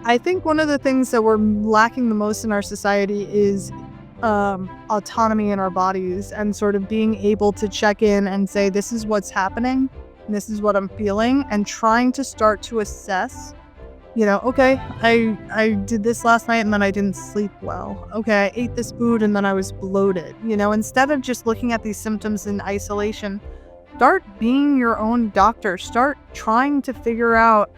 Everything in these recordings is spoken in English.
I think one of the things that we're lacking the most in our society is autonomy in our bodies and sort of being able to check in and say, this is what's happening, and this is what I'm feeling, and trying to start to assess, okay, I did this last night and then I didn't sleep well. Okay, I ate this food and then I was bloated. Instead of just looking at these symptoms in isolation, start being your own doctor. Start trying to figure out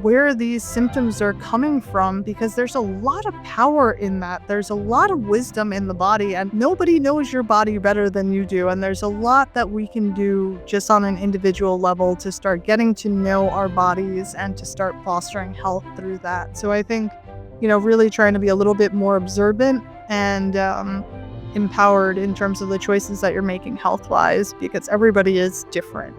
where these symptoms are coming from, because there's a lot of power in that. There's a lot of wisdom in the body, and nobody knows your body better than you do. And there's a lot that we can do just on an individual level to start getting to know our bodies and to start fostering health through that. So I think, really trying to be a little bit more observant and empowered in terms of the choices that you're making health-wise, because everybody is different.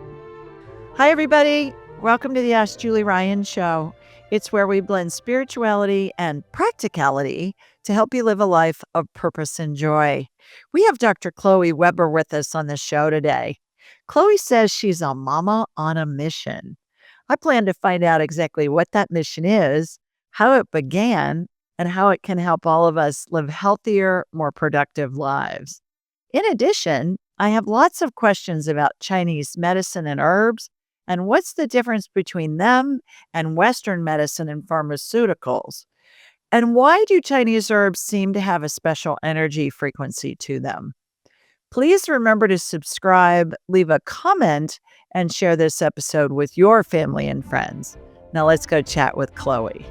Hi, everybody. Welcome to the Ask Julie Ryan Show. It's where we blend spirituality and practicality to help you live a life of purpose and joy. We have Dr. Chloe Weber with us on the show today. Chloe says she's a mama on a mission. I plan to find out exactly what that mission is, how it began, and how it can help all of us live healthier, more productive lives. In addition, I have lots of questions about Chinese medicine and herbs, and what's the difference between them and Western medicine and pharmaceuticals? And why do Chinese herbs seem to have a special energy frequency to them? Please remember to subscribe, leave a comment, and share this episode with your family and friends. Now let's go chat with Chloe.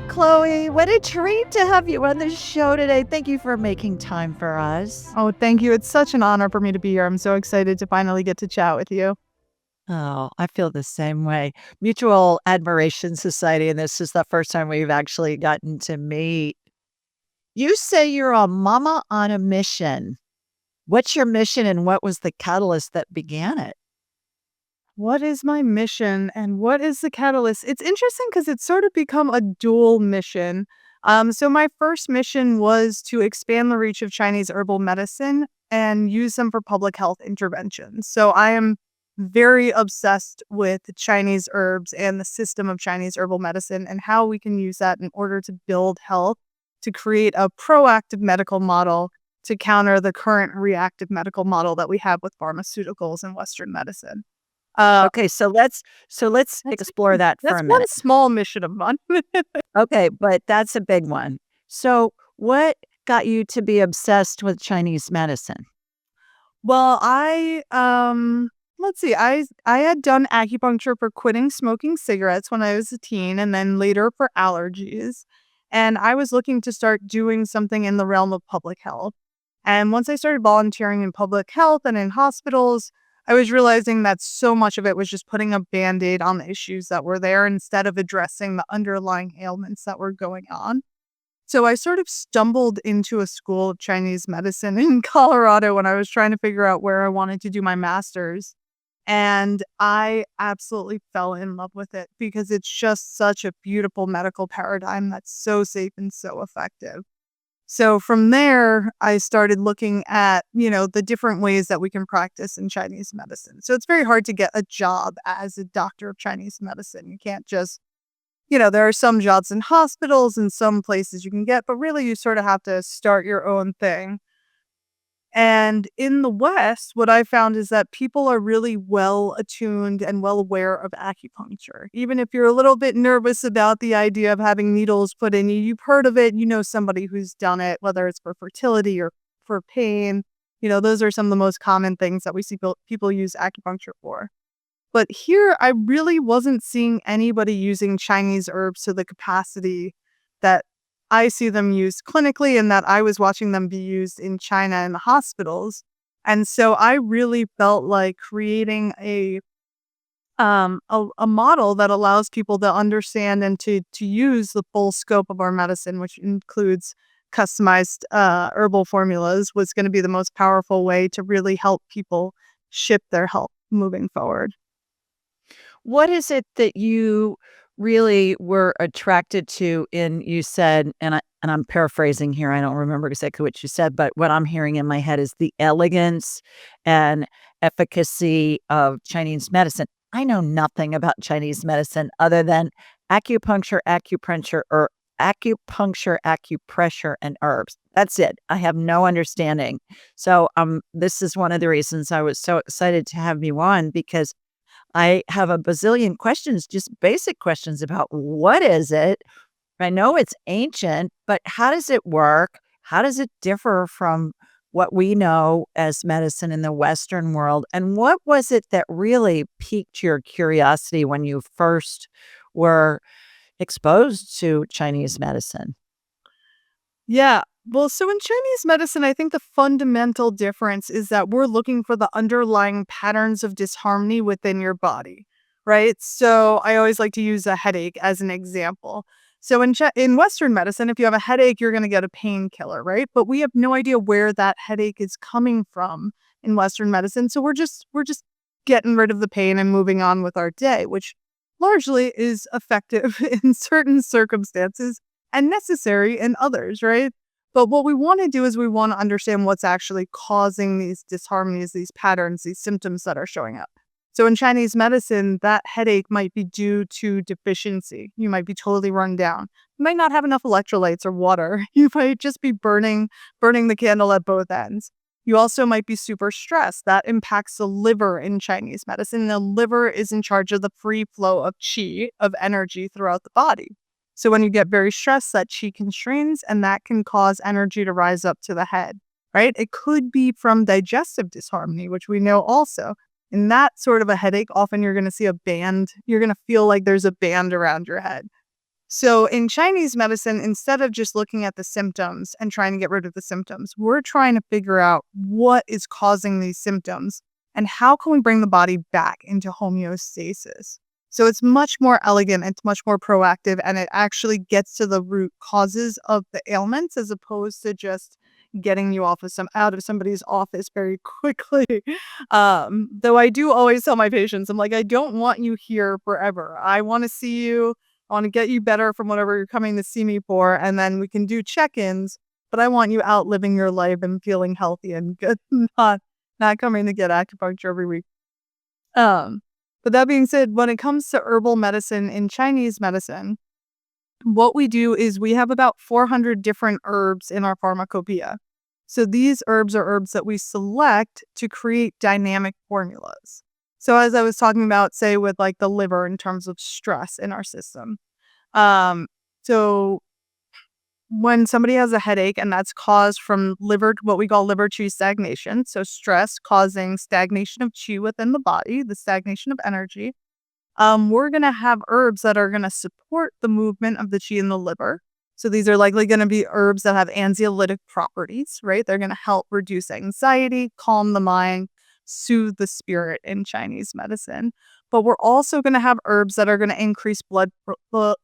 Chloe, what a treat to have you on the show today. Thank you for making time for us. Oh, thank you. It's such an honor for me to be here. I'm so excited to finally get to chat with you. Oh, I feel the same way. Mutual Admiration Society, and this is the first time we've actually gotten to meet. You say you're a mama on a mission. What's your mission and what was the catalyst that began it? What is my mission and what is the catalyst? It's interesting because it's sort of become a dual mission. So my first mission was to expand the reach of Chinese herbal medicine and use them for public health interventions. So I am very obsessed with Chinese herbs and the system of Chinese herbal medicine and how we can use that in order to build health, to create a proactive medical model to counter the current reactive medical model that we have with pharmaceuticals and Western medicine. Okay, so let's explore that for a That's minute. one small mission of mine. Okay, but that's a big one. So what got you to be obsessed with Chinese medicine? Well, let's see. I had done acupuncture for quitting smoking cigarettes when I was a teen, and then later for allergies. And I was looking to start doing something in the realm of public health. And once I started volunteering in public health and in hospitals, I was realizing that so much of it was just putting a Band-Aid on the issues that were there instead of addressing the underlying ailments that were going on. So I sort of stumbled into a school of Chinese medicine in Colorado when I was trying to figure out where I wanted to do my master's. And I absolutely fell in love with it because it's just such a beautiful medical paradigm that's so safe and so effective. So from there, I started looking at, the different ways that we can practice in Chinese medicine. So it's very hard to get a job as a doctor of Chinese medicine. You can't just, there are some jobs in hospitals and some places you can get, but really you sort of have to start your own thing. And in the West, what I found is that people are really well attuned and well aware of acupuncture. Even if you're a little bit nervous about the idea of having needles put in you, you've heard of it, you know somebody who's done it, whether it's for fertility or for pain. Those are some of the most common things that we see people use acupuncture for. But here, I really wasn't seeing anybody using Chinese herbs to the capacity that I see them used clinically and that I was watching them be used in China in the hospitals. And so I really felt like creating a model that allows people to understand and to use the full scope of our medicine, which includes customized herbal formulas, was going to be the most powerful way to really help people shift their health moving forward. What is it that you really were attracted to you said, and I'm paraphrasing here, I don't remember exactly what you said, but what I'm hearing in my head is the elegance and efficacy of Chinese medicine. I know nothing about Chinese medicine other than acupressure, and herbs. That's it. I have no understanding. So this is one of the reasons I was so excited to have you on, because I have a bazillion questions, just basic questions about what is it? I know it's ancient, but how does it work? How does it differ from what we know as medicine in the Western world? And what was it that really piqued your curiosity when you first were exposed to Chinese medicine? Yeah. Well, so in Chinese medicine, I think the fundamental difference is that we're looking for the underlying patterns of disharmony within your body, right? So I always like to use a headache as an example. So in Western medicine, if you have a headache, you're going to get a painkiller, right? But we have no idea where that headache is coming from in Western medicine. So we're just getting rid of the pain and moving on with our day, which largely is effective in certain circumstances and necessary in others, right? But what we want to do is we want to understand what's actually causing these disharmonies, these patterns, these symptoms that are showing up. So in Chinese medicine, that headache might be due to deficiency. You might be totally run down. You might not have enough electrolytes or water. You might just be burning the candle at both ends. You also might be super stressed. That impacts the liver in Chinese medicine. The liver is in charge of the free flow of qi, of energy throughout the body. So when you get very stressed, that qi constrains and that can cause energy to rise up to the head, right? It could be from digestive disharmony, which we know also. In that sort of a headache, often you're going to see a band. You're going to feel like there's a band around your head. So in Chinese medicine, instead of just looking at the symptoms and trying to get rid of the symptoms, we're trying to figure out what is causing these symptoms and how can we bring the body back into homeostasis. So it's much more elegant, it's much more proactive, and it actually gets to the root causes of the ailments as opposed to just getting you out of somebody's office very quickly. Though I do always tell my patients, I'm like, I don't want you here forever. I want to see you. I want to get you better from whatever you're coming to see me for, and then we can do check-ins. But I want you out living your life and feeling healthy and good, not coming to get acupuncture every week. But that being said, when it comes to herbal medicine in Chinese medicine, what we do is we have about 400 different herbs in our pharmacopoeia. So these herbs are herbs that we select to create dynamic formulas. So as I was talking about, say with like the liver in terms of stress in our system. So when somebody has a headache and that's caused from what we call liver qi stagnation, so stress causing stagnation of qi within the body, the stagnation of energy, we're going to have herbs that are going to support the movement of the qi in the liver. So these are likely going to be herbs that have anxiolytic properties, right? They're going to help reduce anxiety, calm the mind, soothe the spirit in Chinese medicine. But we're also going to have herbs that are going to increase blood flow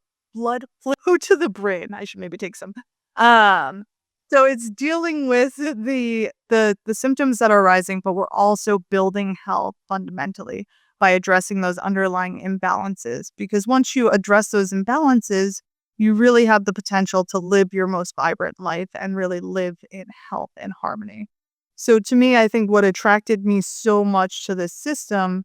to the brain. I should maybe take some. So it's dealing with the symptoms that are arising, but we're also building health fundamentally by addressing those underlying imbalances. Because once you address those imbalances, you really have the potential to live your most vibrant life and really live in health and harmony. So to me, I think what attracted me so much to this system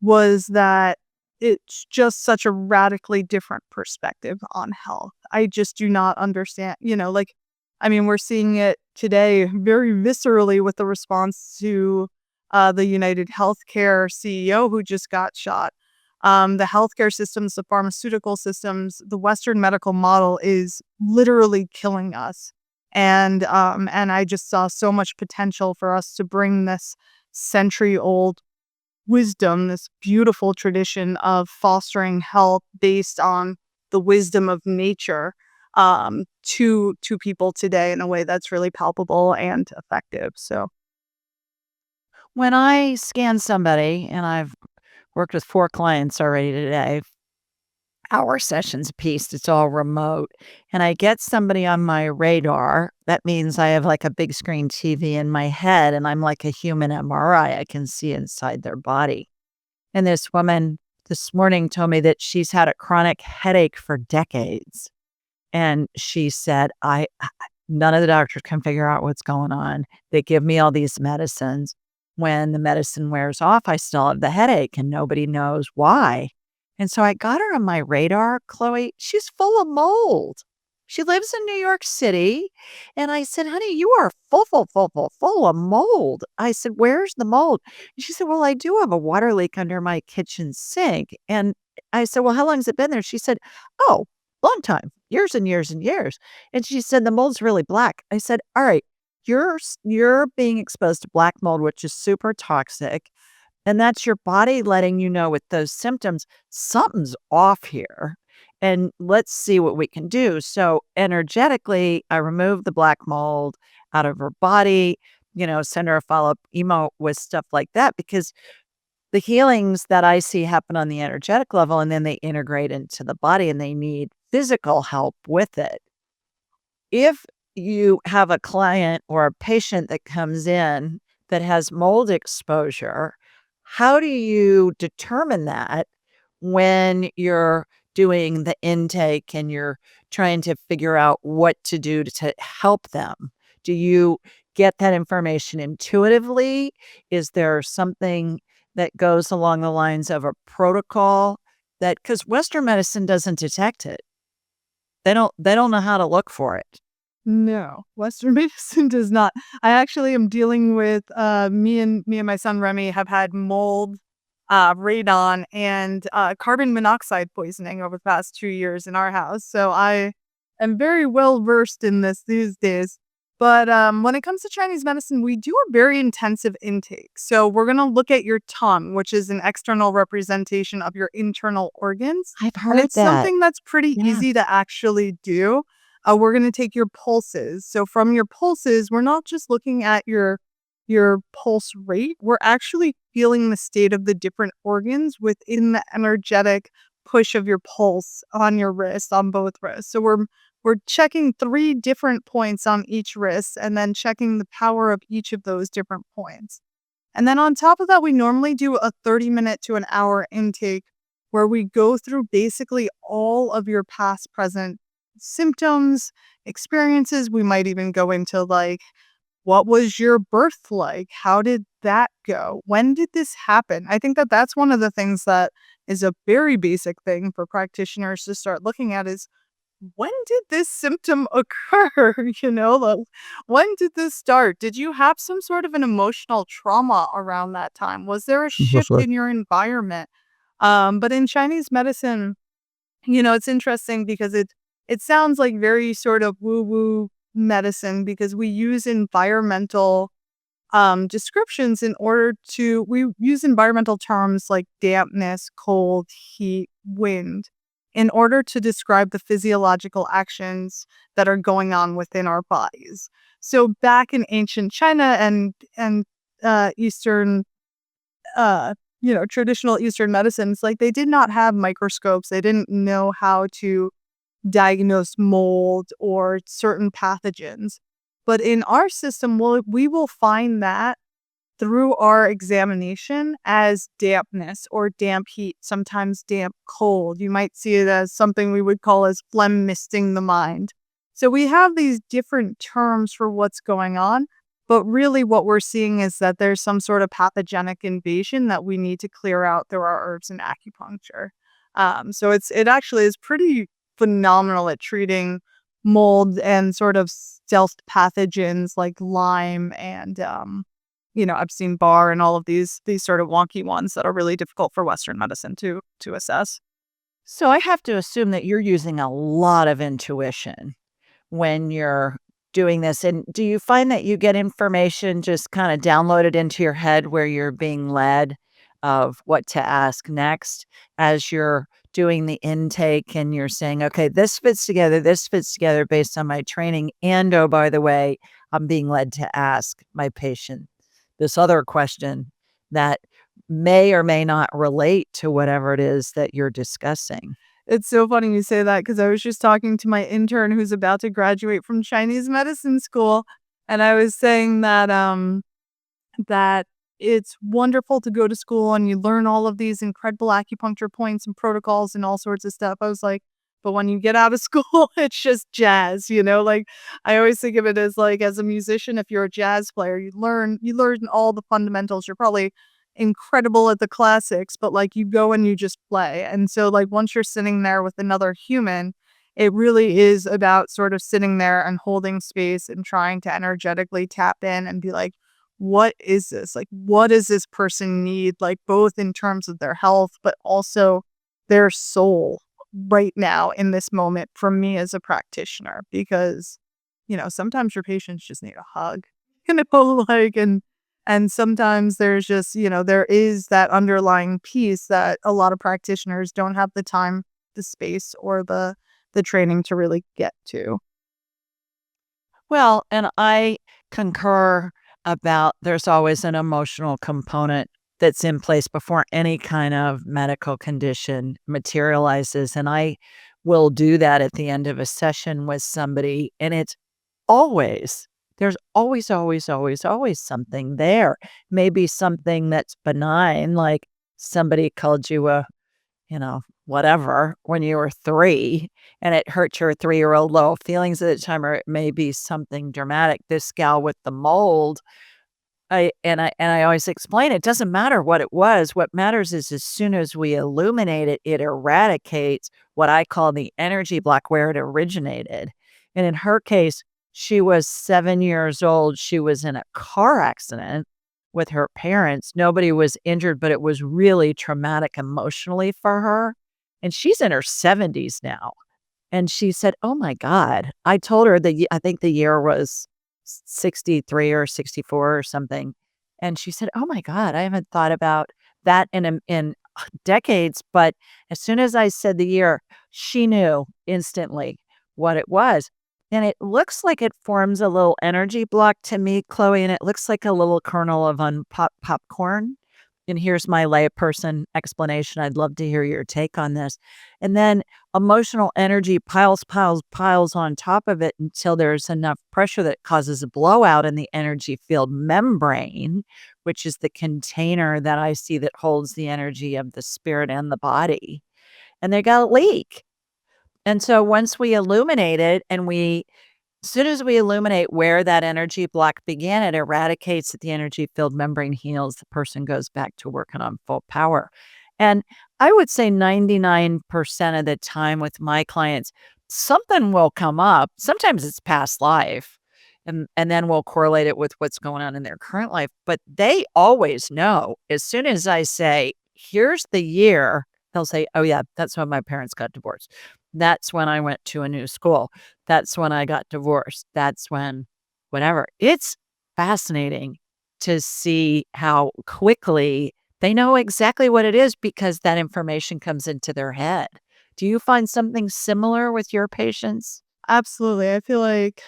was that it's just such a radically different perspective on health. I just do not understand, we're seeing it today very viscerally with the response to the United Healthcare CEO who just got shot. The healthcare systems, the pharmaceutical systems, the Western medical model is literally killing us. And I just saw so much potential for us to bring this century-old wisdom, this beautiful tradition of fostering health based on the wisdom of nature, to people today in a way that's really palpable and effective. So When I scan somebody, and I've worked with 4 clients already today, hour sessions a piece, it's all remote, and I get somebody on my radar, that means I have like a big screen TV in my head and I'm like a human MRI. I can see inside their body. And this woman this morning told me that she's had a chronic headache for decades. And she said, none of the doctors can figure out what's going on. They give me all these medicines. When the medicine wears off, I still have the headache and nobody knows why. And so I got her on my radar, Chloe. She's full of mold. She lives in New York City. And I said, honey, you are full of mold. I said, where's the mold? And she said, well, I do have a water leak under my kitchen sink. And I said, well, how long has it been there? She said, oh, long time, years and years and years. And she said, the mold's really black. I said, all right, you're being exposed to black mold, which is super toxic. And that's your body letting you know with those symptoms, something's off here. And let's see what we can do. So, energetically, I removed the black mold out of her body, send her a follow up email with stuff like that, because the healings that I see happen on the energetic level and then they integrate into the body and they need physical help with it. If you have a client or a patient that comes in that has mold exposure, how do you determine that when you're doing the intake and you're trying to figure out what to do to help them? Do you get that information intuitively? Is there something that goes along the lines of a protocol that, because Western medicine doesn't detect it. They don't know how to look for it. No, Western medicine does not. I actually am dealing with me and my son Remy have had mold, radon, and carbon monoxide poisoning over the past 2 years in our house. So I am very well versed in this these days. But when it comes to Chinese medicine, we do a very intensive intake. So we're gonna look at your tongue, which is an external representation of your internal organs, I've and heard it's that. something that's pretty Yeah. easy to actually do. We're going to take your pulses. So from your pulses, we're not just looking at your pulse rate. We're actually feeling the state of the different organs within the energetic push of your pulse on your wrist, on both wrists. So we're checking 3 different points on each wrist and then checking the power of each of those different points. And then on top of that, we normally do a 30-minute to an hour intake where we go through basically all of your past, present symptoms, experiences. We might even go into like, what was your birth like? How did that go? When did this happen? I think that that's one of the things that is a very basic thing for practitioners to start looking at is when did this symptom occur? Like, when did this start? Did you have some sort of an emotional trauma around that time? Was there a shift in your environment? But in Chinese medicine, it's interesting because it sounds like very sort of woo-woo medicine because we use environmental descriptions in order to we use environmental terms like dampness, cold, heat, wind in order to describe the physiological actions that are going on within our bodies. So back in ancient China and Eastern traditional Eastern medicines, like they did not have microscopes. They didn't know how to diagnose mold or certain pathogens. But in our system, we will find that through our examination as dampness or damp heat, sometimes damp cold. You might see it as something we would call as phlegm misting the mind. So we have these different terms for what's going on, but really what we're seeing is that there's some sort of pathogenic invasion that we need to clear out through our herbs and acupuncture. So it actually is pretty phenomenal at treating mold and sort of stealth pathogens like Lyme and Epstein-Barr and all of these sort of wonky ones that are really difficult for Western medicine to assess. So I have to assume that you're using a lot of intuition when you're doing this. And do you find that you get information just kind of downloaded into your head where you're being led of what to ask next as you're doing the intake and you're saying, okay, this fits together based on my training. And oh, by the way, I'm being led to ask my patient this other question that may or may not relate to whatever it is that you're discussing. It's so funny you say that because I was just talking to my intern who's about to graduate from Chinese medicine school, and I was saying that it's wonderful to go to school and you learn all of these incredible acupuncture points and protocols and all sorts of stuff. I was like, but when you get out of school, it's just jazz. Like I always think of it as like as a musician, if you're a jazz player, you learn all the fundamentals. You're probably incredible at the classics, but like you go and you just play. And so like once you're sitting there with another human, it really is about sort of sitting there and holding space and trying to energetically tap in and be like, what is this? Like, what does this person need? Like, both in terms of their health, but also their soul right now in this moment from me as a practitioner. Because, sometimes your patients just need a hug, like, and sometimes there's just, there is that underlying piece that a lot of practitioners don't have the time, the space, or the training to really get to. Well, and I concur about there's always an emotional component that's in place before any kind of medical condition materializes. And I will do that at the end of a session with somebody. And it's always, there's always, always, always, always something there. Maybe something that's benign, like somebody called you a whatever, when you were 3 and it hurt your 3-year-old low feelings at the time, or it may be something dramatic. This gal with the mold, I always explain it doesn't matter what it was. What matters is as soon as we illuminate it, it eradicates what I call the energy block where it originated. And in her case, she was 7 years old. She was in a car accident with her parents. Nobody was injured, but it was really traumatic emotionally for her. And she's in her 70s now. And she said, "Oh my god." I told her I think the year was 63 or 64 or something. And she said, "Oh my god, I haven't thought about that in decades." But as soon as I said the year, she knew instantly what it was. And it looks like it forms a little energy block to me, Chloe, and it looks like a little kernel of unpopped popcorn. And here's my layperson explanation. I'd love to hear your take on this. And then emotional energy piles on top of it until there's enough pressure that causes a blowout in the energy field membrane, which is the container that I see that holds the energy of the spirit and the body. And they got a leak. And so once we illuminate it and as soon as we illuminate where that energy block began, it eradicates it, the energy field membrane heals, the person goes back to working on full power. And I would say 99% of the time with my clients, something will come up. Sometimes it's past life. And then we'll correlate it with what's going on in their current life. But they always know as soon as I say, here's the year, they'll say, "Oh, yeah, that's when my parents got divorced. That's when I went to a new school. That's when I got divorced. That's when whatever." It's fascinating to see how quickly they know exactly what it is because that information comes into their head. Do you find something similar with your patients? Absolutely. I feel like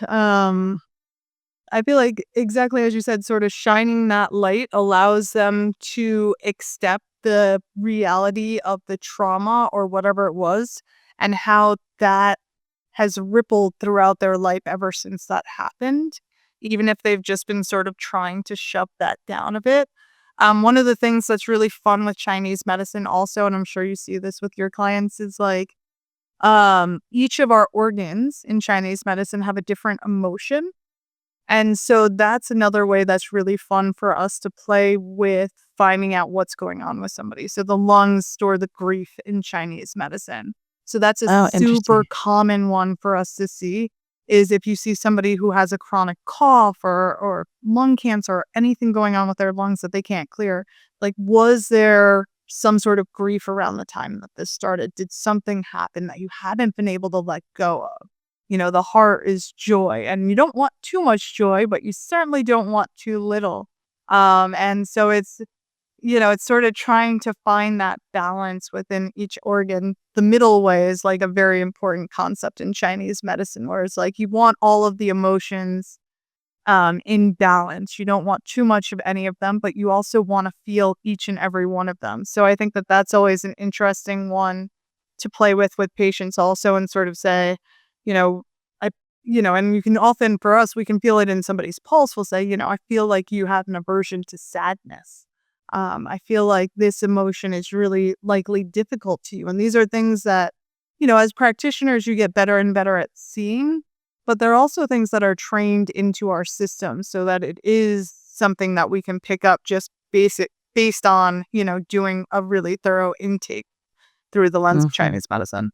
exactly as you said, sort of shining that light allows them to accept the reality of the trauma or whatever it was and how that has rippled throughout their life ever since that happened, even if they've just been sort of trying to shove that down a bit. One of the things that's really fun with Chinese medicine also, and I'm sure you see this with your clients, is like each of our organs in Chinese medicine have a different emotion. And so that's another way that's really fun for us to play with finding out what's going on with somebody. So the lungs store the grief in Chinese medicine. So that's a Oh, super interesting. common one for us to see is if you see somebody who has a chronic cough or lung cancer or anything going on with their lungs that they can't clear, like was there some sort of grief around the time that this started? Did something happen that you haven't been able to let go of? The heart is joy, and you don't want too much joy, but you certainly don't want too little. And so it's sort of trying to find that balance within each organ. The middle way is like a very important concept in Chinese medicine, where it's like you want all of the emotions in balance. You don't want too much of any of them, but you also want to feel each and every one of them. So I think that that's always an interesting one to play with patients also and sort of say, you know, I, and you can often, for us, we can feel it in somebody's pulse. We'll say, I feel like you have an aversion to sadness. I feel like this emotion is really likely difficult to you. And these are things that, as practitioners, you get better and better at seeing, but they're also things that are trained into our system so that it is something that we can pick up just based on, doing a really thorough intake through the lens of Mhm. Chinese medicine.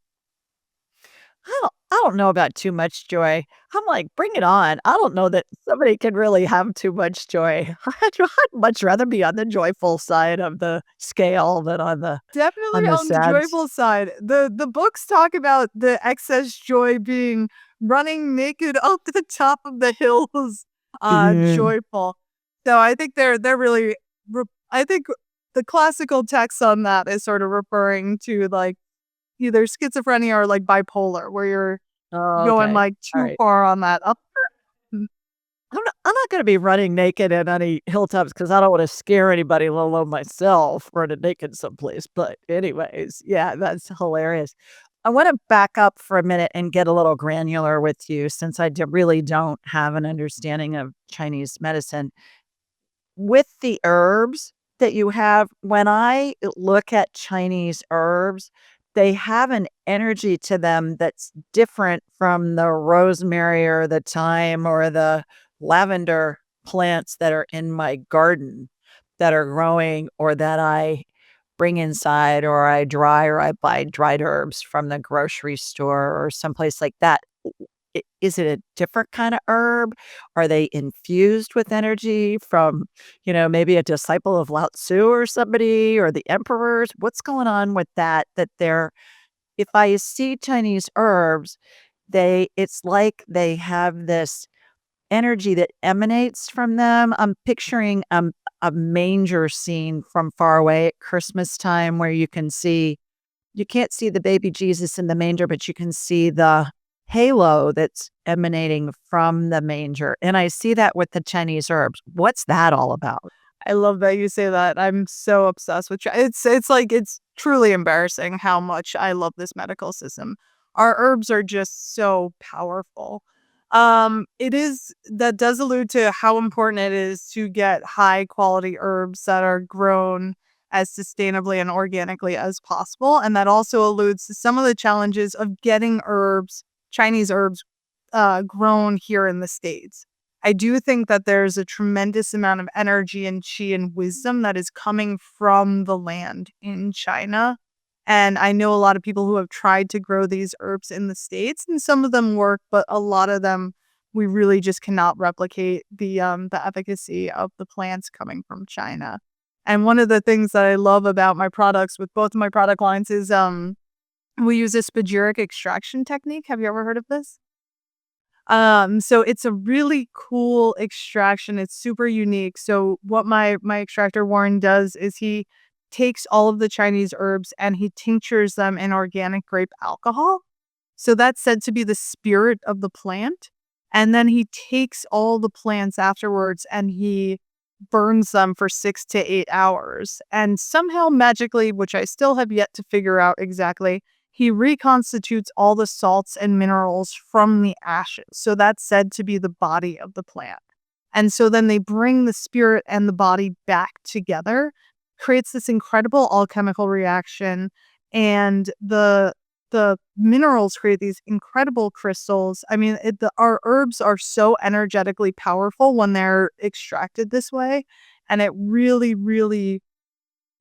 I don't know about too much joy. I'm like, "Bring it on." I don't know that somebody can really have too much joy. I'd much rather be on the joyful side of the scale than Definitely on the on the sad. joyful side. The books talk about the excess joy being running naked up the top of the hills, Mhm. joyful. So I think they're really I think the classical text on that is sort of referring to like either schizophrenia or like bipolar, where you're Oh, going okay. like too Alright. far on that up. I'm not gonna be running naked in any hilltops because I don't wanna scare anybody, let alone myself, running naked someplace, but anyways, yeah, that's hilarious. I wanna back up for a minute and get a little granular with you since I really don't have an understanding of Chinese medicine. With the herbs that you have, when I look at Chinese herbs, they have an energy to them that's different from the rosemary or the thyme or the lavender plants that are in my garden that are growing or that I bring inside or I dry or I buy dried herbs from the grocery store or someplace like that. Is it a different kind of herb? Are they infused with energy from, maybe a disciple of Lao Tzu or somebody or the emperors? What's going on with that? That they're, if I see Chinese herbs, it's like they have this energy that emanates from them. I'm picturing a manger scene from far away at Christmas time where you can't see the baby Jesus in the manger, but you can see the halo that's emanating from the manger, and I see that with the Chinese herbs. What's that all about? I love that you say that. I'm so obsessed with it's like it's truly embarrassing how much I love this medical system. Our herbs are just so powerful. It is that does allude to how important it is to get high quality herbs that are grown as sustainably and organically as possible. And that also alludes to some of the challenges of getting Chinese herbs, grown here in the States. I do think that there's a tremendous amount of energy and chi and wisdom that is coming from the land in China. And I know a lot of people who have tried to grow these herbs in the States, and some of them work, but a lot of them we really just cannot replicate the efficacy of the plants coming from China. And one of the things that I love about my products with both of my product lines is we use a spagyric extraction technique. Have you ever heard of this? So it's a really cool extraction. It's super unique. So what my extractor Warren does is he takes all of the Chinese herbs and he tinctures them in organic grape alcohol. So that's said to be the spirit of the plant. And then he takes all the plants afterwards and he burns them for 6 to 8 hours. And somehow magically, which I still have yet to figure out exactly, he reconstitutes all the salts and minerals from the ashes. So that's said to be the body of the plant. And so then they bring the spirit and the body back together, creates this incredible alchemical reaction, and the minerals create these incredible crystals. I mean, our herbs are so energetically powerful when they're extracted this way, and it really, really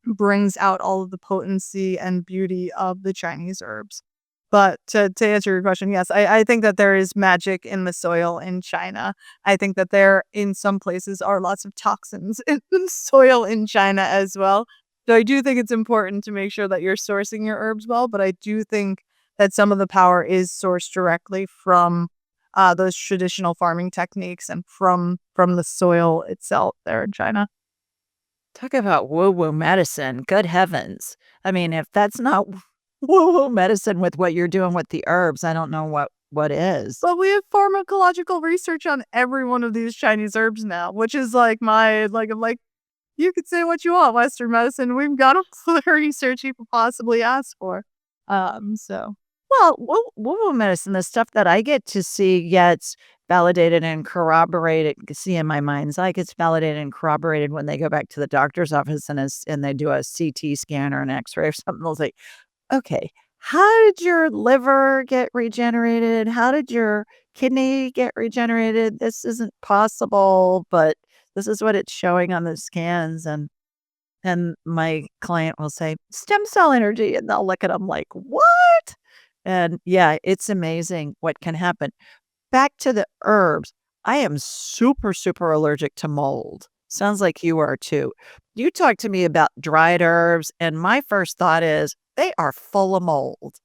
brings out all of the potency and beauty of the Chinese herbs. But to answer your question, yes, I think that there is magic in the soil in China. I think that there, in some places, are lots of toxins in the soil in China as well. So I do think it's important to make sure that you're sourcing your herbs well, but I do think that some of the power is sourced directly from those traditional farming techniques and from the soil itself there in China. Talk about woo-woo medicine, good heavens. I mean, if that's not woo-woo medicine with what you're doing with the herbs, I don't know what is. But we have pharmacological research on every one of these Chinese herbs now, which is like my I'm like, you could say what you want, Western medicine. We've got all the research you could possibly ask for. So Well, woo-woo medicine, the stuff that I get to see gets validated and corroborated see, in my mind's eye, gets validated and corroborated when they go back to the doctor's office and they do a CT scan or an X-ray or something. They'll say, "Okay, how did your liver get regenerated? How did your kidney get regenerated? This isn't possible, but this is what it's showing on the scans." And And my client will say, "Stem cell energy," and they'll look at them like, "What?" And yeah, it's amazing what can happen. Back to the herbs. I am super, super allergic to mold. Sounds like you are too. You talk to me about dried herbs, and my first thought is they are full of mold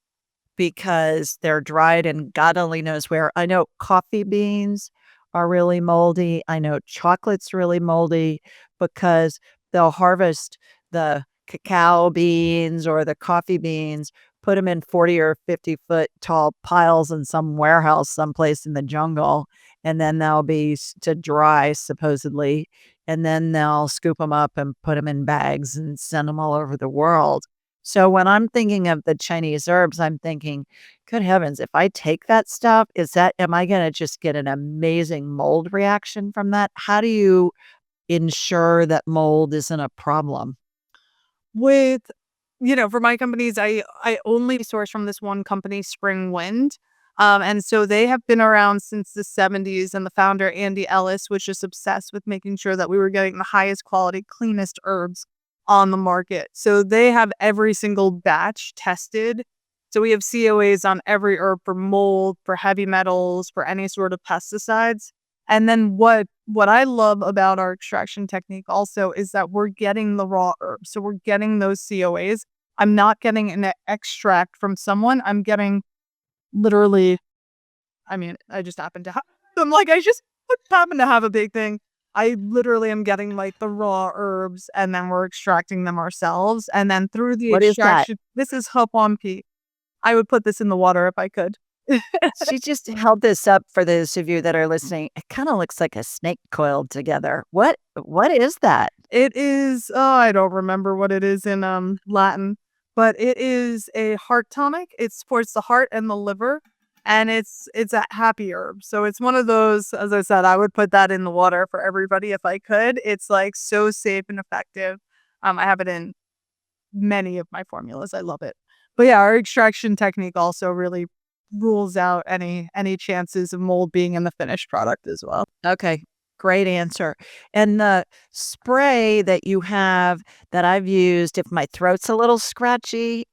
because they're dried and God only knows where. I know coffee beans are really moldy. I know chocolate's really moldy because they'll harvest the cacao beans or the coffee beans, put them in 40 or 50-foot tall piles in some warehouse someplace in the jungle, and then they'll be to dry supposedly, and then they'll scoop them up and put them in bags and send them all over the world. So when I'm thinking of the Chinese herbs, I'm thinking, good heavens, if I take that stuff, am I going to just get an amazing mold reaction from that? How do you ensure that mold isn't a problem? With for my companies, I only source from this one company, Spring Wind. And so they have been around since the 70s, and the founder, Andy Ellis, was just obsessed with making sure that we were getting the highest quality, cleanest herbs on the market. So they have every single batch tested. So we have COAs on every herb for mold, for heavy metals, for any sort of pesticides. And then what I love about our extraction technique also is that we're getting the raw herbs. So we're getting those COAs. I'm not getting an extract from someone. I'm getting literally, I mean, I just happen to have them. Like, I just happen to have a big thing. I literally am getting like the raw herbs, and then we're extracting them ourselves. And then through the What is that? extraction, this is Hemp. I would put this in the water if I could. She just held this up for those of you that are listening. It kind of looks like a snake coiled together. What is that? It is, oh, I don't remember what it is in Latin, but it is a heart tonic. It supports the heart and the liver, and it's a happy herb. So it's one of those, as I said, I would put that in the water for everybody if I could. It's like so safe and effective. I have it in many of my formulas. I love it. But yeah, our extraction technique also really rules out any chances of mold being in the finished product as well. Okay, great answer. And the spray that you have that I've used if my throat's a little scratchy,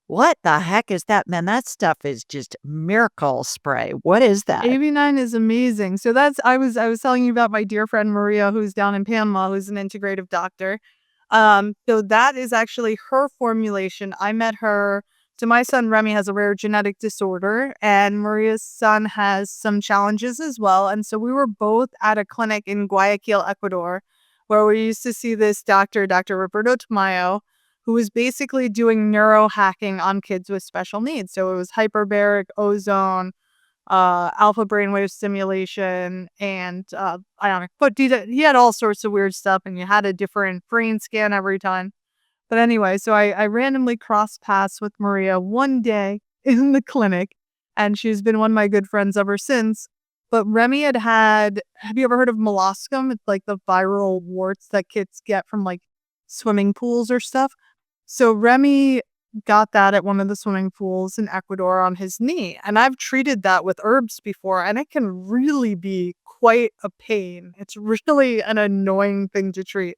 what the heck is that? Man, that stuff is just miracle spray. What is that? AB9 is amazing. So that's I was telling you about my dear friend Maria, who's down in Panama, who's an integrative doctor. So that is actually her formulation. I met her. So my son Remy has a rare genetic disorder, and Maria's son has some challenges as well. And so we were both at a clinic in Guayaquil, Ecuador, where we used to see this doctor, Dr. Roberto Tamayo, who was basically doing neurohacking on kids with special needs. So it was hyperbaric ozone, alpha brainwave stimulation, and ionic foot. He had all sorts of weird stuff, and you had a different brain scan every time. But anyway, so I randomly crossed paths with Maria one day in the clinic, and she's been one of my good friends ever since. But Remy have you ever heard of molluscum? It's like the viral warts that kids get from like swimming pools or stuff. So Remy got that at one of the swimming pools in Ecuador on his knee. And I've treated that with herbs before, and it can really be quite a pain. It's really an annoying thing to treat.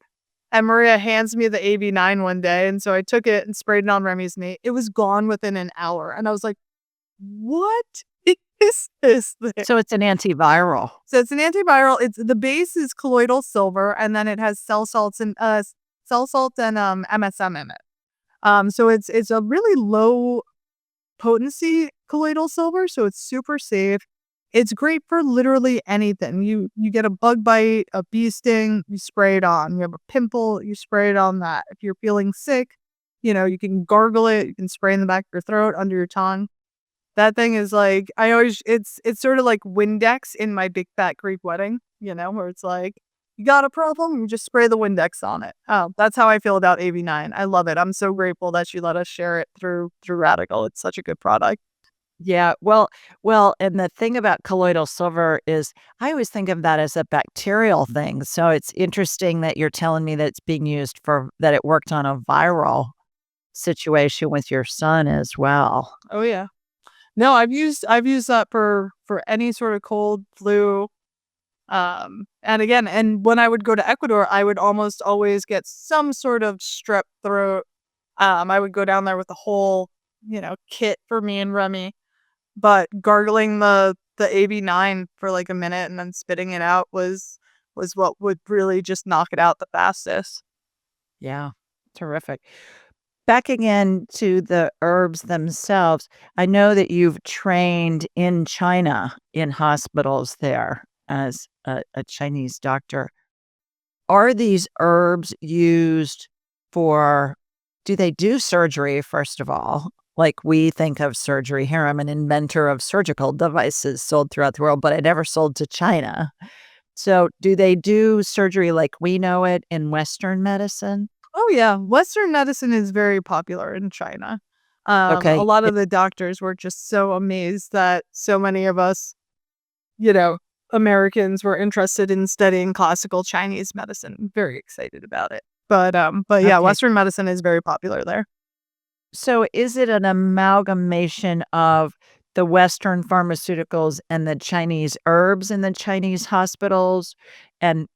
And Maria hands me the AB9 one day. And so I took it and sprayed it on Remy's knee. It was gone within an hour. And I was like, what is this thing? So it's an antiviral. So it's an antiviral. It's the base is colloidal silver, and then it has cell salt and MSM in it. So it's a really low potency colloidal silver, so it's super safe. It's great for literally anything. You get a bug bite, a bee sting, you spray it on. You have a pimple, you spray it on that. If you're feeling sick, you can gargle it, you can spray in the back of your throat, under your tongue. That thing is like, it's sort of like Windex in my big fat Greek wedding, where it's like, you got a problem, you just spray the Windex on it. Oh, that's how I feel about AB9. I love it. I'm so grateful that she let us share it through Radical. It's such a good product. Yeah, well, and the thing about colloidal silver is I always think of that as a bacterial thing. So it's interesting that you're telling me that it's being used for that it worked on a viral situation with your son as well. Oh yeah. No, I've used that for any sort of cold, flu. And again, and when I would go to Ecuador, I would almost always get some sort of strep throat. I would go down there with the whole, kit for me and Remy, but gargling the AB9 for like a minute and then spitting it out was what would really just knock it out the fastest. Yeah, terrific. Backing into the herbs themselves, I know that you've trained in China in hospitals there as a Chinese doctor. Are these herbs used for do they do surgery, first of all? Like we think of surgery here. I'm an inventor of surgical devices sold throughout the world, but I never sold to China. So, do they do surgery like we know it in Western medicine? Oh yeah, Western medicine is very popular in China. A Okay. lot of the doctors were just so amazed that so many of us, you know, Americans were interested in studying classical Chinese medicine. Very excited about it. But yeah, Okay. Western medicine is very popular there. So is it an amalgamation of the Western pharmaceuticals and the Chinese herbs in the Chinese hospitals? And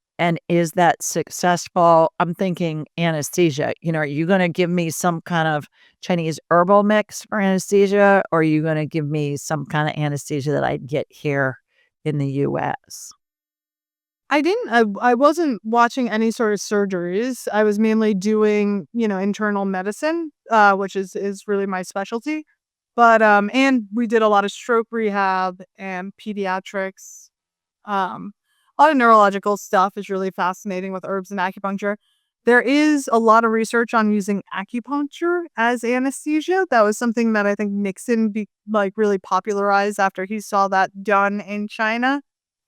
is that successful? I'm thinking anesthesia. Are you gonna give me some kind of Chinese herbal mix for anesthesia, or are you gonna give me some kinda anesthesia that I'd get here in the US? I wasn't watching any sort of surgeries. I was mainly doing, internal medicine, which is really my specialty. But and we did a lot of stroke rehab and pediatrics. A lot of neurological stuff is really fascinating with herbs and acupuncture. There is a lot of research on using acupuncture as anesthesia. That was something that I think Nixon really popularized after he saw that done in China.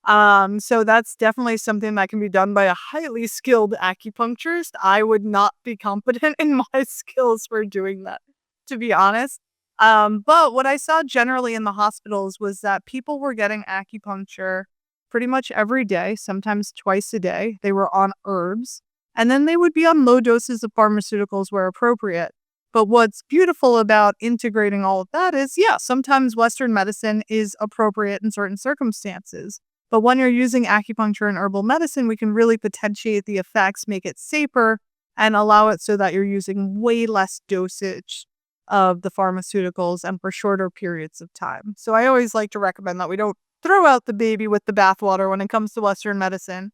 So that's definitely something that can be done by a highly skilled acupuncturist. I would not be competent in my skills for doing that, to be honest. But what I saw generally in the hospitals was that people were getting acupuncture pretty much every day, sometimes twice a day. They were on herbs, and then they would be on low doses of pharmaceuticals where appropriate. But what's beautiful about integrating all of that is, yeah, sometimes Western medicine is appropriate in certain circumstances. But when you're using acupuncture and herbal medicine, we can really potentiate the effects, make it safer, and allow it so that you're using way less dosage of the pharmaceuticals and for shorter periods of time. So I always like to recommend that we don't throw out the baby with the bathwater when it comes to Western medicine,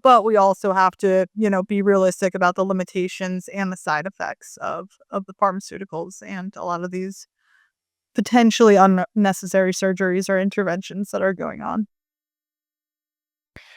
but we also have to, be realistic about the limitations and the side effects of the pharmaceuticals and a lot of these potentially unnecessary surgeries or interventions that are going on.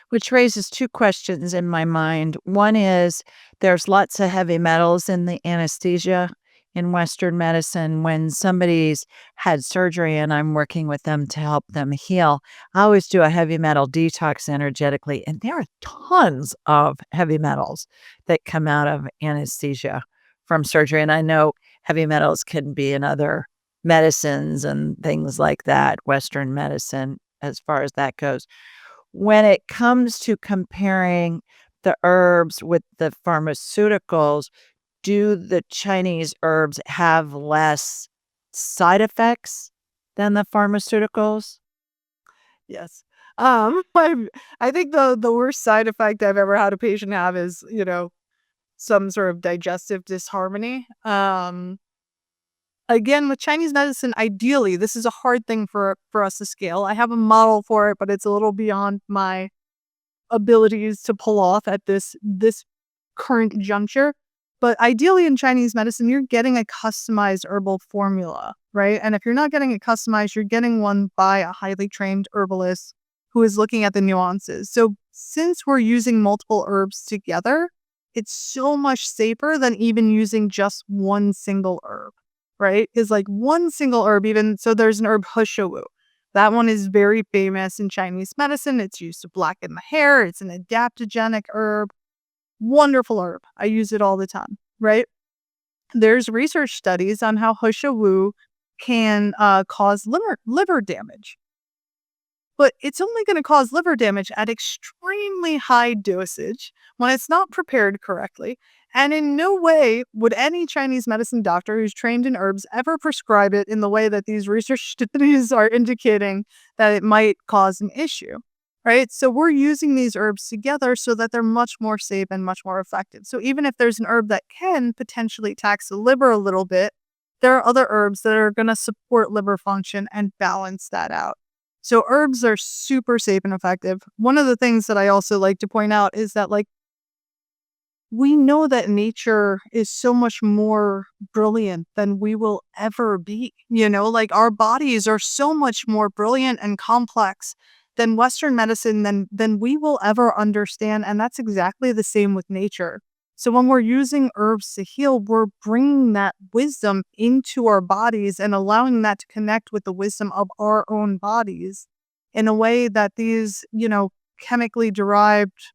Which raises 2 questions in my mind. One is, there's lots of heavy metals in the anesthesia in Western medicine. When somebody's had surgery and I'm working with them to help them heal, I always do a heavy metal detox energetically, and there are tons of heavy metals that come out of anesthesia from surgery, and I know heavy metals can be in other medicines and things like that, Western medicine, as far as that goes. When it comes to comparing the herbs with the pharmaceuticals, do the Chinese herbs have less side effects than the pharmaceuticals? Yes. I think the worst side effect I've ever had a patient have is, some sort of digestive disharmony. Again, with Chinese medicine, ideally, this is a hard thing for us to scale. I have a model for it, but it's a little beyond my abilities to pull off at this current juncture. But ideally in Chinese medicine, you're getting a customized herbal formula, right? And if you're not getting it customized, you're getting one by a highly trained herbalist who is looking at the nuances. So since we're using multiple herbs together, it's so much safer than even using just one single herb, right? Is like one single herb, even so there's an herb Hushawu. That one is very famous in Chinese medicine. It's used to blacken the hair. It's an adaptogenic herb. Wonderful herb. I use it all the time, right? There's research studies on how Hushawu can cause liver damage, but it's only going to cause liver damage at extremely high dosage when it's not prepared correctly. And in no way would any Chinese medicine doctor who's trained in herbs ever prescribe it in the way that these research studies are indicating that it might cause an issue. right? So we're using these herbs together so that they're much more safe and much more effective. So even if there's an herb that can potentially tax the liver a little bit, there are other herbs that are going to support liver function and balance that out. So herbs are super safe and effective. One of the things that I also like to point out is that, like, we know that nature is so much more brilliant than we will ever be. Like, our bodies are so much more brilliant and complex than Western medicine, than we will ever understand. And that's exactly the same with nature. So when we're using herbs to heal, we're bringing that wisdom into our bodies and allowing that to connect with the wisdom of our own bodies in a way that these, chemically derived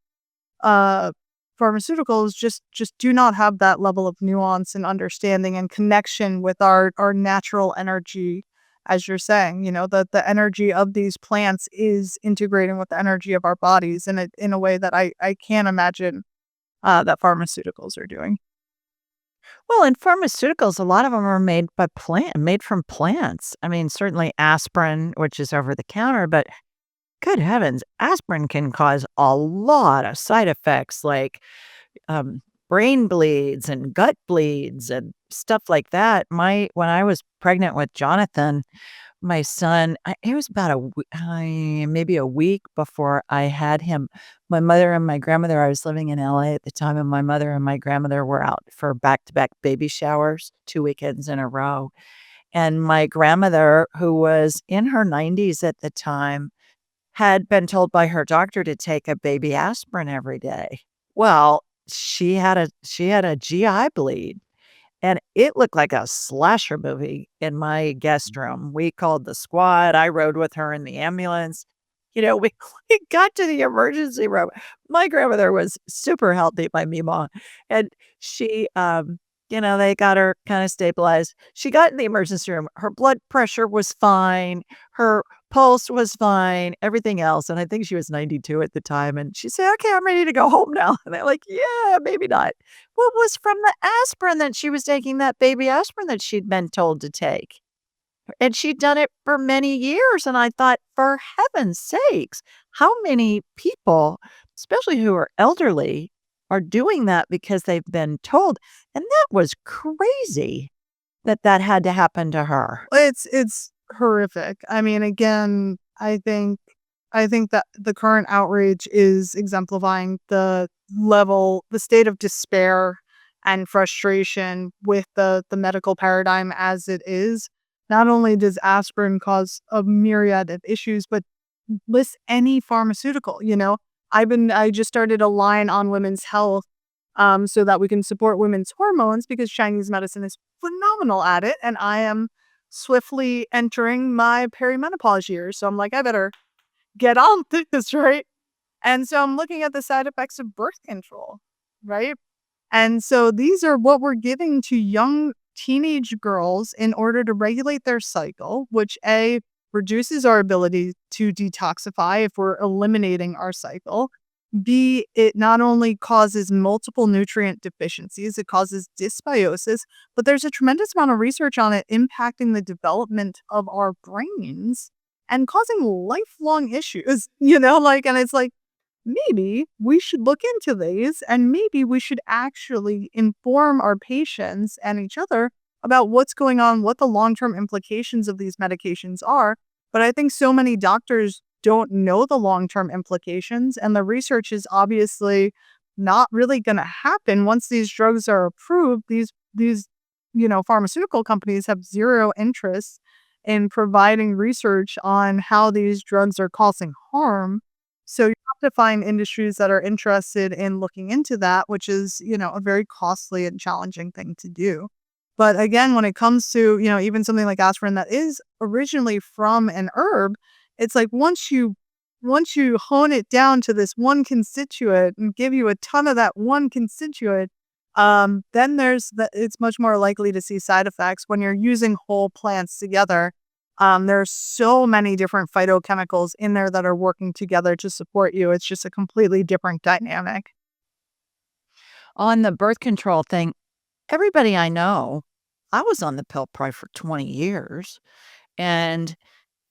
uh, pharmaceuticals just do not have that level of nuance and understanding and connection with our natural energy. As you're saying, the energy of these plants is integrating with the energy of our bodies in a way that I can't imagine that pharmaceuticals are doing. Well, in pharmaceuticals, a lot of them are made from plants. I mean, certainly aspirin, which is over the counter, but good heavens, aspirin can cause a lot of side effects like brain bleeds and gut bleeds and stuff like that. When I was pregnant with Jonathan, my son, it was about maybe a week before I had him. My mother and my grandmother, I was living in LA at the time, and my mother and my grandmother were out for back-to-back baby showers 2 weekends in a row. And my grandmother, who was in her 90s at the time, had been told by her doctor to take a baby aspirin every day. Well, she had a GI bleed, and it looked like a slasher movie in my guest room. We called the squad. I rode with her in the ambulance. We we got to the emergency room. My grandmother was super healthy, my Mima, and she, they got her kinda stabilized. She got in the emergency room. Her blood pressure was fine. Her pulse was fine, everything else, and I think she was 92 at the time, and she said, "Okay, I'm ready to go home now." And they're like, "Yeah, maybe not." What was from the aspirin that she was taking, that baby aspirin that she'd been told to take. And she'd done it for many years, and I thought, "For heaven's sakes, how many people, especially who are elderly, are doing that because they've been told?" And that was crazy that that had to happen to her. It's horrific. I mean, again, I think that the current outrage is exemplifying the state of despair and frustration with the medical paradigm as it is. Not only does aspirin cause a myriad of issues, but list any pharmaceutical, I just started a line on women's health, so that we can support women's hormones, because Chinese medicine is phenomenal at it, and I am swiftly entering my perimenopause years. So I'm like, I better get on this, right? And so I'm looking at the side effects of birth control, right? And so these are what we're giving to young teenage girls in order to regulate their cycle, which A, reduces our ability to detoxify if we're eliminating our cycle. B, it not only causes multiple nutrient deficiencies, it causes dysbiosis, but there's a tremendous amount of research on it impacting the development of our brains and causing lifelong issues, and it's like, maybe we should look into these, and maybe we should actually inform our patients and each other about what's going on, what the long-term implications of these medications are. But I think so many doctors don't know the long-term implications, and the research is obviously not really going to happen once these drugs are approved. These pharmaceutical companies have zero interest in providing research on how these drugs are causing harm. So you have to find industries that are interested in looking into that, which is, a very costly and challenging thing to do. But again, when it comes to, even something like aspirin that is originally from an herb, it's like, once you hone it down to this one constituent and give you a ton of that one constituent, then it's much more likely to see side effects when you're using whole plants together. There's so many different phytochemicals in there that are working together to support you. It's just a completely different dynamic. On the birth control thing, everybody I know, I was on the pill probably for 20 years, and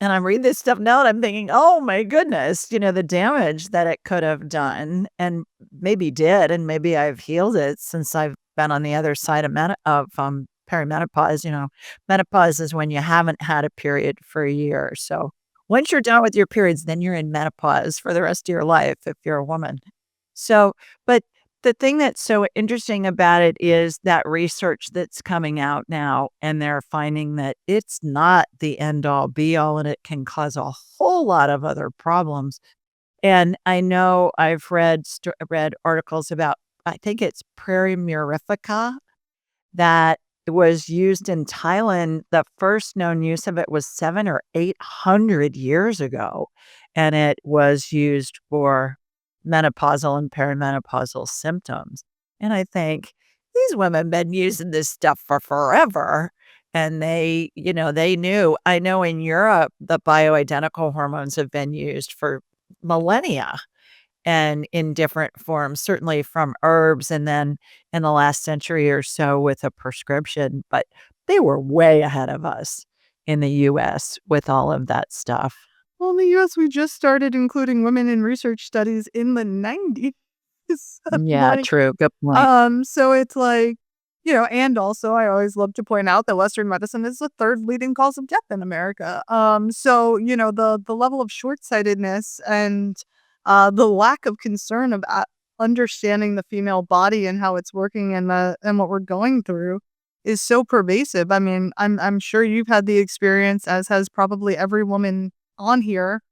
And I'm reading this stuff now and I'm thinking, "Oh my goodness," the damage that it could have done and maybe did, and maybe I've healed it since I've been on the other side of perimenopause. Menopause is when you haven't had a period for a year. So once you're done with your periods, then you're in menopause for the rest of your life if you're a woman. So, but the thing that's so interesting about it is that research that's coming out now, and they're finding that it's not the end all be all, and it can cause a whole lot of other problems. And I know I've read articles about, I think it's Prairie murifica that was used in Thailand. The first known use of it was 7 or 800 years ago, and it was used for menopausal and perimenopausal symptoms. And I think these women been using this stuff for forever, and they knew. I know in Europe, the bioidentical hormones have been used for millennia and in different forms, certainly from herbs and then in the last century or so with a prescription, but they were way ahead of us in the US with all of that stuff. Well, in the US, we just started including women in research studies in the 90s. Yeah, Like, true, good point. so it's like, and also I always love to point out that Western medicine is the third leading cause of death in America. So, the level of short-sightedness and the lack of concern of understanding the female body and how it's working and what we're going through is so pervasive. I mean, I'm sure you've had the experience, as has probably every woman on here,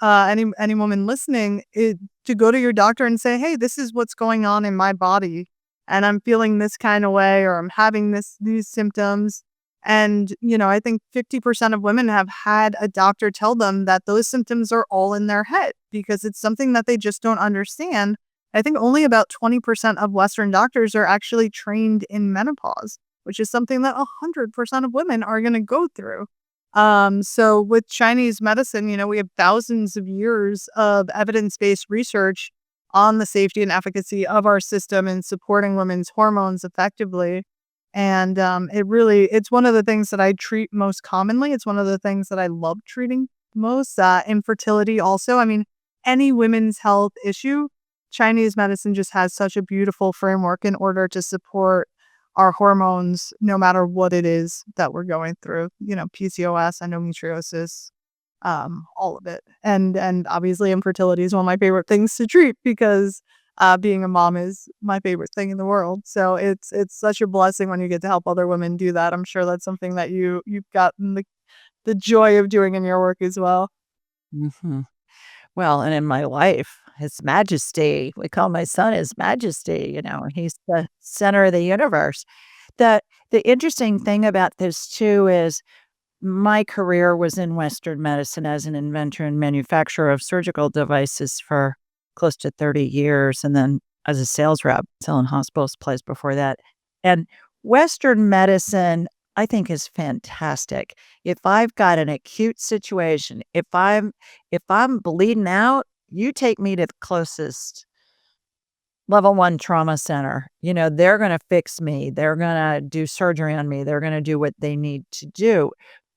any woman listening, to go to your doctor and say, "Hey, this is what's going on in my body, and I'm feeling this kind of way, or I'm having these symptoms." And, I think 50% of women have had a doctor tell them that those symptoms are all in their head because it's something that they just don't understand. I think only about 20% of Western doctors are actually trained in menopause, which is something that 100% of women are going to go through. So with Chinese medicine, we have thousands of years of evidence-based research on the safety and efficacy of our system in supporting women's hormones effectively. And it's one of the things that I treat most commonly. It's one of the things that I love treating most. Infertility also. I mean, any women's health issue, Chinese medicine just has such a beautiful framework in order to support our hormones, no matter what it is that we're going through, PCOS, endometriosis, all of it. And obviously infertility is one of my favorite things to treat because being a mom is my favorite thing in the world. So it's such a blessing when you get to help other women do that. I'm sure that's something that you've gotten the joy of doing in your work as well. Mhm. Well, and in my life, His Majesty, we call my son His Majesty, he's the center of the universe. The the interesting thing about this too is my career was in Western medicine as an inventor and manufacturer of surgical devices for close to 30 years, and then as a sales rep selling hospital supplies before that. And Western medicine, I think, is fantastic. If I've got an acute situation, if I'm bleeding out, you take me to the closest level 1 trauma center. They're gonna fix me. They're gonna do surgery on me. They're gonna do what they need to do.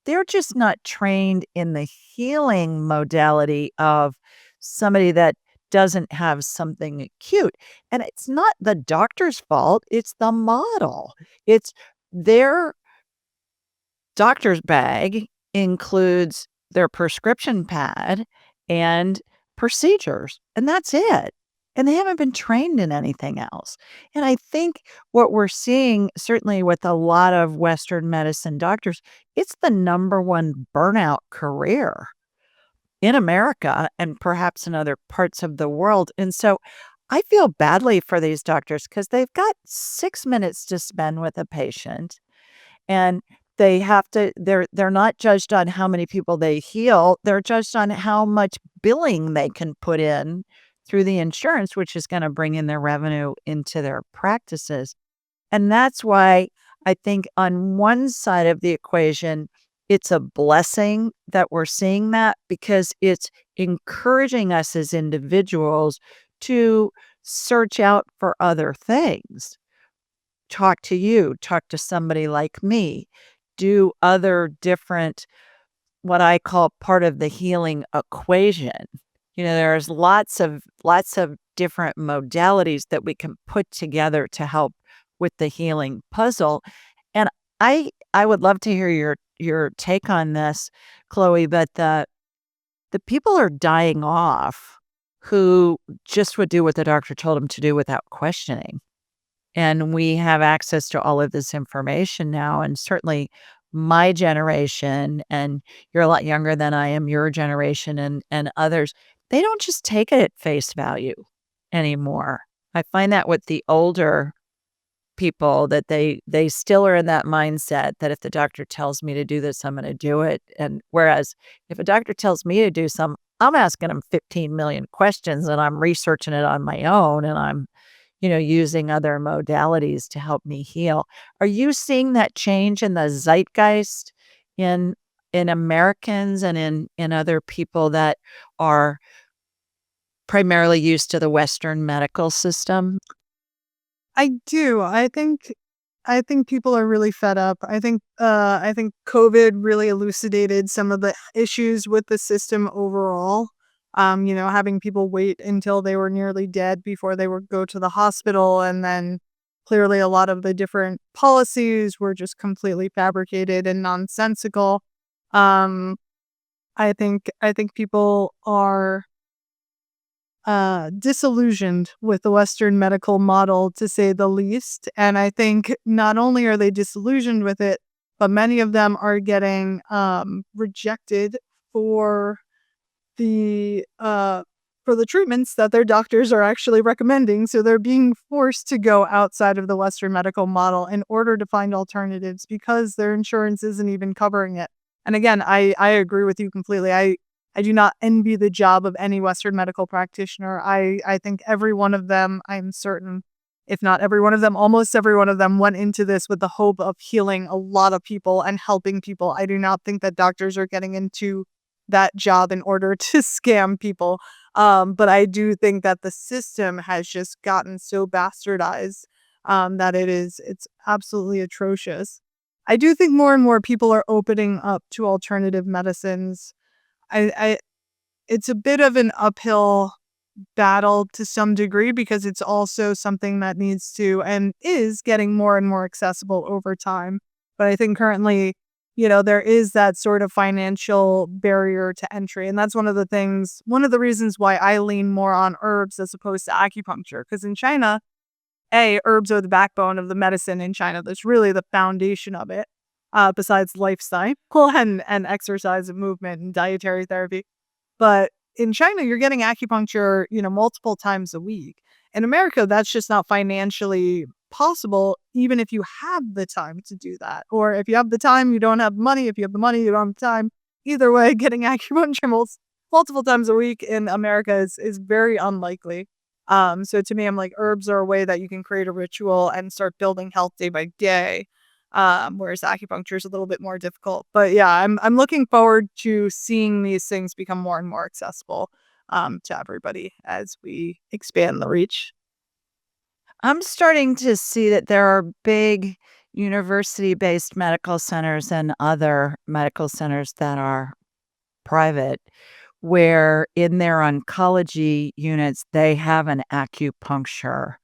They're just not trained in the healing modality of somebody that doesn't have something acute. And it's not the doctor's fault, it's the model. It's their doctor's bag includes their prescription pad and procedures, and that's it. And they haven't been trained in anything else. And I think what we're seeing, certainly with a lot of Western medicine doctors, it's the number one burnout career in America and perhaps in other parts of the world. And so I feel badly for these doctors because they've got 6 minutes to spend with a patient, and they're not judged on how many people they heal, they're judged on how much billing they can put in through the insurance, which is gonna bring in their revenue into their practices. And that's why I think on one side of the equation, it's a blessing that we're seeing that because it's encouraging us as individuals to search out for other things. Talk to you, talk to somebody like me, do other different what I call part of the healing equation. There's lots of different modalities that we can put together to help with the healing puzzle. And I would love to hear your take on this, Chloe, but the people are dying off who just would do what the doctor told them to do without questioning. And we have access to all of this information now. And certainly my generation, and you're a lot younger than I am, your generation and others, they don't just take it at face value anymore. I find that with the older people that they still are in that mindset that if the doctor tells me to do this, I'm going to do it. And whereas if a doctor tells me to do some, I'm asking them 15 million questions and I'm researching it on my own and I'm using other modalities to help me heal. Are you seeing that change in the zeitgeist in Americans and in other people that are primarily used to the Western medical system? I do. I think people are really fed up. I think COVID really elucidated some of the issues with the system overall. Having people wait until they were nearly dead before they would go to the hospital, and then clearly a lot of the different policies were just completely fabricated and nonsensical. Um, I think people are disillusioned with the Western medical model, to say the least. And I think not only are they disillusioned with it, but many of them are getting rejected for the uh, for the treatments that their doctors are actually recommending. So they're being forced to go outside of the Western medical model in order to find alternatives because their insurance isn't even covering it. And again, I agree with you completely. I do not envy the job of any Western medical practitioner. I think every one of them, I'm certain, if not every one of them, almost every one of them went into this with the hope of healing a lot of people and helping people. I do not think that doctors are getting into that job in order to scam people. But I do think that the system has just gotten so bastardized that it's absolutely atrocious. I do think more and more people are opening up to alternative medicines. I It's a bit of an uphill battle to some degree because it's also something that needs to and is getting more and more accessible over time. But I think currently, there is that sort of financial barrier to entry. And that's one of the reasons why I lean more on herbs as opposed to acupuncture. Because in China, herbs are the backbone of the medicine in China. That's really the foundation of it, besides lifestyle and exercise and movement and dietary therapy. But in China, you're getting acupuncture, multiple times a week. In America, that's just not financially possible, even if you have the time to do that. Or if you have the time, you don't have money. If you have the money, you don't have time. Either way, getting acupuncture multiple times a week in America is very unlikely. So to me, I'm like, herbs are a way that you can create a ritual and start building health day by day. Whereas acupuncture is a little bit more difficult. But yeah, I'm looking forward to seeing these things become more and more accessible to everybody as we expand the reach. I'm starting to see that there are big university-based medical centers and other medical centers that are private, where in their oncology units, they have an acupuncture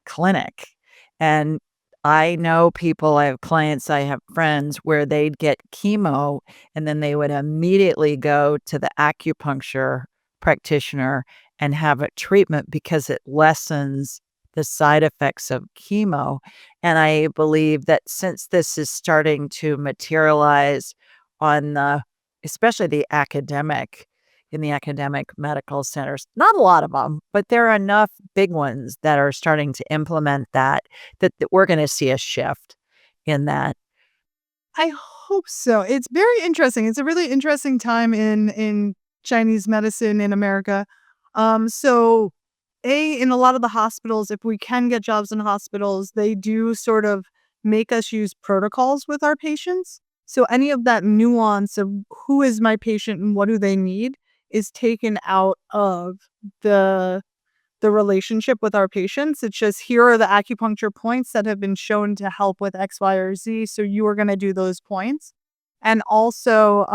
clinic. And I know people, I have clients, I have friends where they'd get chemo and then they would immediately go to the acupuncture practitioner and have a treatment because it lessens the side effects of chemo. And I believe that since this is starting to materialize on especially in the academic medical centers. Not a lot of them, but there are enough big ones that are starting to implement that we're gonna see a shift in that. I hope so. It's very interesting. It's a really interesting time in Chinese medicine in America. So in a lot of the hospitals, if we can get jobs in hospitals, they do sort of make us use protocols with our patients. So any of that nuance of who is my patient and what do they need is taken out of the the relationship with our patients. It's just, here are the acupuncture points that have been shown to help with X, Y, or Z. So you are going to do those points. And also,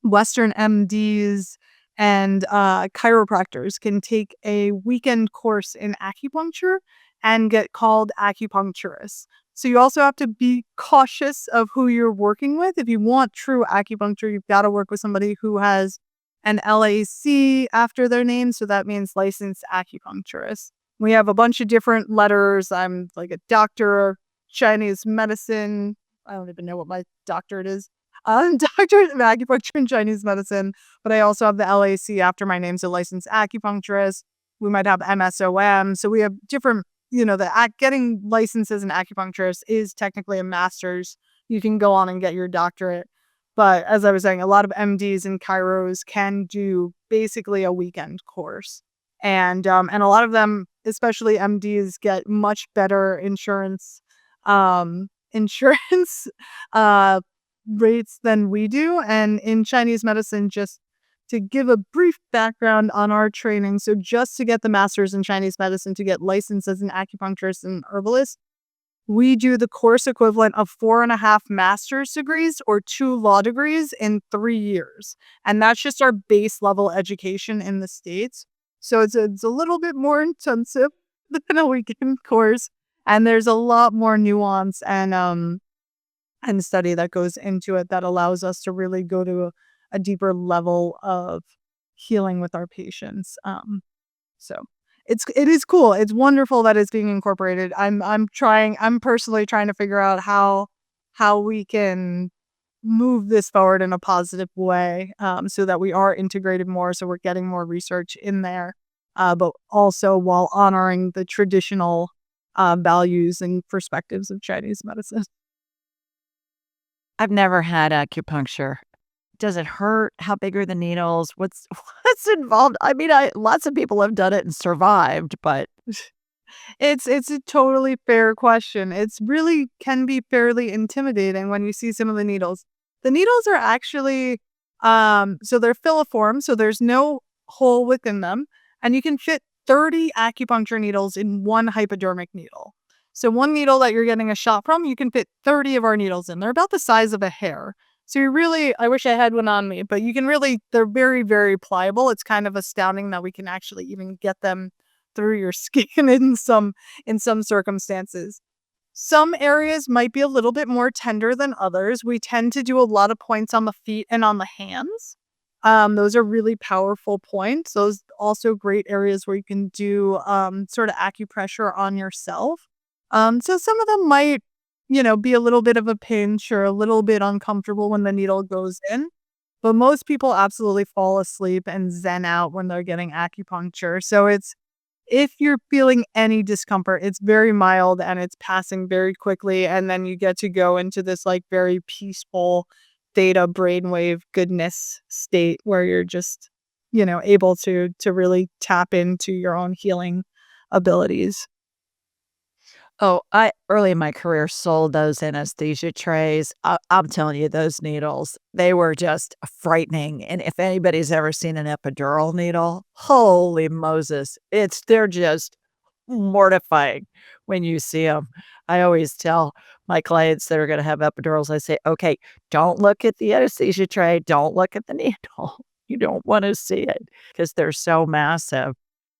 Western MDs and chiropractors can take a weekend course in acupuncture and get called acupuncturists. So you also have to be cautious of who you're working with. If you want true acupuncture, you've got to work with somebody who has an LAC after their name. So that means licensed acupuncturist. We have a bunch of different letters. I'm like a doctor, Chinese medicine. I don't even know what my doctorate is. I'm doctorate of acupuncture and Chinese medicine, but I also have the LAC after my name's a licensed acupuncturist. We might have MSOM. So we have different, getting licensed as an acupuncturist is technically a master's. You can go on and get your doctorate. But as I was saying, a lot of MDs and chiros can do basically a weekend course. And a lot of them, especially MDs, get much better insurance uh rates than we do. And in Chinese medicine, just to give a brief background on our training, so just to get the master's in Chinese medicine, to get licensed as an acupuncturist and herbalist, we do the course equivalent of 4.5 master's degrees or 2 law degrees in 3 years. And that's just our base level education in the States. So it's a little bit more intensive than a weekend course. And there's a lot more nuance and study that goes into it that allows us to really go to a deeper level of healing with our patients. So it is cool. It's wonderful that it's being incorporated. I'm personally trying to figure out how we can move this forward in a positive way, so that we are integrated more, so we're getting more research in there, but also while honoring the traditional values and perspectives of Chinese medicine. I've never had acupuncture. Does it hurt? How big are the needles? What's what's involved? I mean, I lots of people have done it and survived, but It's a totally fair question. It's really can be fairly intimidating when you see some of the needles. The needles are actually so they're filiform, so there's no hole within them, and you can fit 30 acupuncture needles in one hypodermic needle. So one needle that you're getting a shot from, you can fit 30 of our needles in. They're about the size of a hair. So you really, I wish I had one on me, but you can really, they're very, very pliable. It's kind of astounding that we can actually even get them through your skin in some circumstances. Some areas might be a little bit more tender than others. We tend to do a lot of points on the feet and on the hands. Those are really powerful points. Those also great areas where you can do sort of acupressure on yourself. So some of them might, be a little bit of a pinch or a little bit uncomfortable when the needle goes in. But most people absolutely fall asleep and zen out when they're getting acupuncture. So if you're feeling any discomfort, it's very mild and it's passing very quickly. And then you get to go into this like very peaceful theta brainwave goodness state where you're just, able to really tap into your own healing abilities. oh, I early in my career sold those anesthesia trays. I'm telling you, those needles, they were just frightening. And if anybody's ever seen an epidural needle, holy Moses, they're just mortifying when you see them. I always tell my clients that are going to have epidurals, I say, okay, don't look at the anesthesia tray, don't look at the needle. You don't want to see it because they're so massive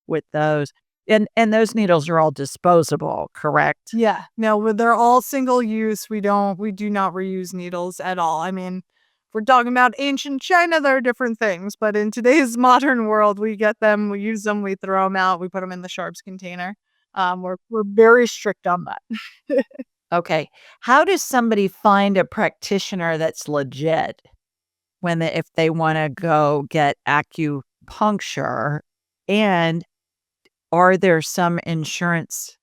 with those. And those needles are all disposable, correct? Yeah, no, they're all single use. We do not reuse needles at all. I mean, if we're talking about ancient China, there are different things, but in today's modern world, we get them, we use them, we throw them out, we put them in the sharps container. We're very strict on that. Okay. How does somebody find a practitioner that's legit if they wanna go get acupuncture? And are there some insurance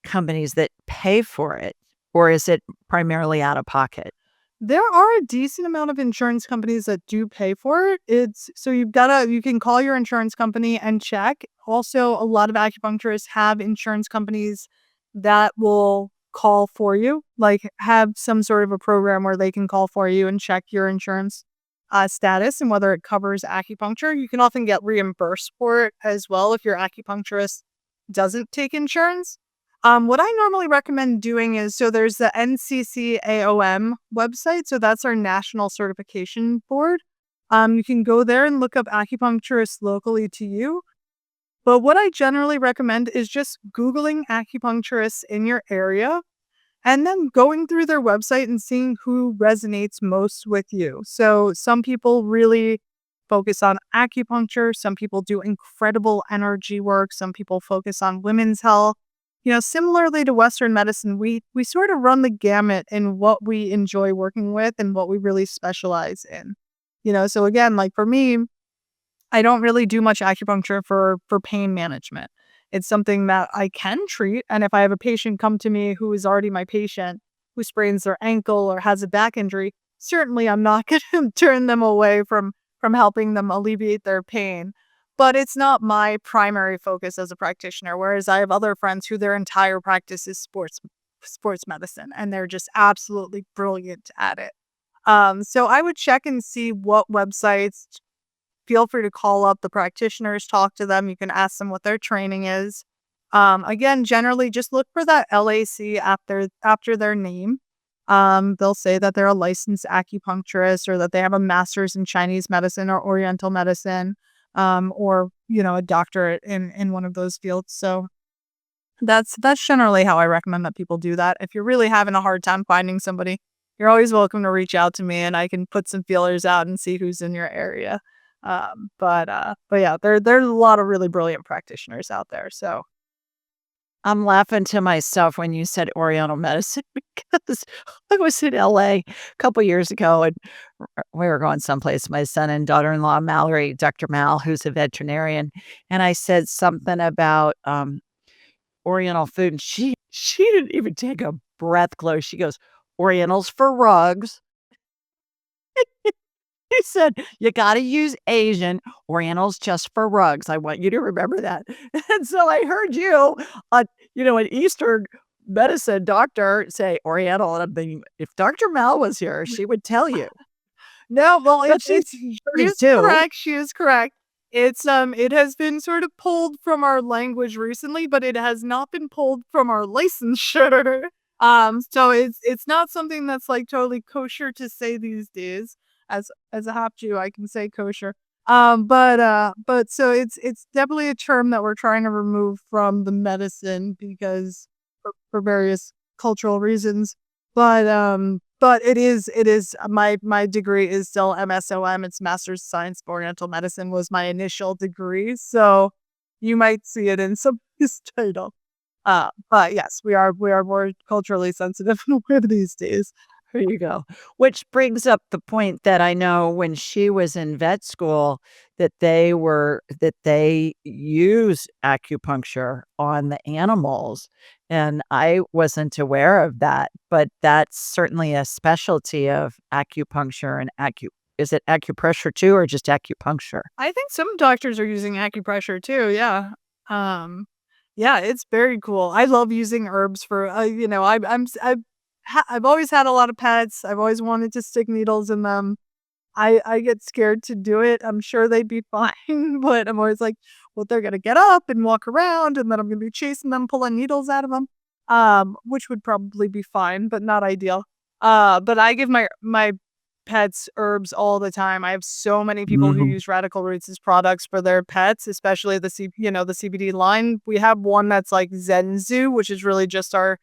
companies that pay for it, or is it primarily out of pocket? There are a decent amount of insurance companies that do pay for it. It's so you can call your insurance company and check. Also, a lot of acupuncturists have insurance companies that will call for you, like have some sort of a program where they can call for you and check your insurance status and whether it covers acupuncture. You can often get reimbursed for it as well if your acupuncturist doesn't take insurance. What I normally recommend doing is so there's the NCCAOM website, so that's our national certification board. You can go there and look up acupuncturists locally to you. But what I generally recommend is just Googling acupuncturists in your area and then going through their website and seeing who resonates most with you. So some people really focus on acupuncture, some people do incredible energy work, some people focus on women's health. Similarly to Western medicine, we sort of run the gamut in what we enjoy working with and what we really specialize in. So again, like for me, I don't really do much acupuncture for pain management. It's something that I can treat, and if I have a patient come to me who is already my patient, who sprains their ankle or has a back injury, certainly I'm not gonna turn them away from helping them alleviate their pain. But it's not my primary focus as a practitioner, whereas I have other friends who their entire practice is sports medicine, and they're just absolutely brilliant at it. So I would check and see what websites. Feel free to call up the practitioners, talk to them. You can ask them what their training is. Again, generally just look for that LAC after their name. They'll say that they're a licensed acupuncturist or that they have a master's in Chinese medicine or Oriental medicine, or a doctorate in one of those fields. So that's generally how I recommend that people do that. If you're really having a hard time finding somebody, you're always welcome to reach out to me and I can put some feelers out and see who's in your area. But yeah, there's a lot of really brilliant practitioners out there. So I'm laughing to myself when you said Oriental medicine because I was in LA a couple years ago and we were going someplace, my son and daughter-in-law, Mallory, Dr. Mal, who's a veterinarian, and I said something about, Oriental food, and she didn't even take a breath close. She goes, "Orientals for rugs." He said, "You gotta use Asian, Orientals just for rugs. I want you to remember that." And so I heard you, uh, an Eastern medicine doctor say Oriental, and I'm thinking, if Dr. Mal was here, she would tell you. no, well, But she's it's she is 32. correct. She is correct. It has been sort of pulled from our language recently, but it has not been pulled from our licensure. So it's not something that's like totally kosher to say these days. As a half Jew, I can say kosher. But so it's definitely a term that we're trying to remove from the medicine because for various cultural reasons. But it is my degree is still MSOM. It's Master's of Science of Oriental Medicine was my initial degree. So you might see it in some of this title. But yes, we are more culturally sensitive these days. There you go. Which brings up the point that I know when she was in vet school that they use acupuncture on the animals, and I wasn't aware of that, but that's certainly a specialty of acupuncture and is it acupressure too or just acupuncture? I think some doctors are using acupressure too. Yeah. Um, yeah, it's very cool. I love using herbs for, I've always had a lot of pets. I've always wanted to stick needles in them. I get scared to do it. I'm sure they'd be fine, but I'm always like, well, they're gonna get up and walk around, and then I'm gonna be chasing them, pulling needles out of them, which would probably be fine, but not ideal. But I give my pets herbs all the time. I have so many people who Mhm. use Radical Roots as products for their pets, especially the CBD line. We have one that's like Zenzu, which is really just our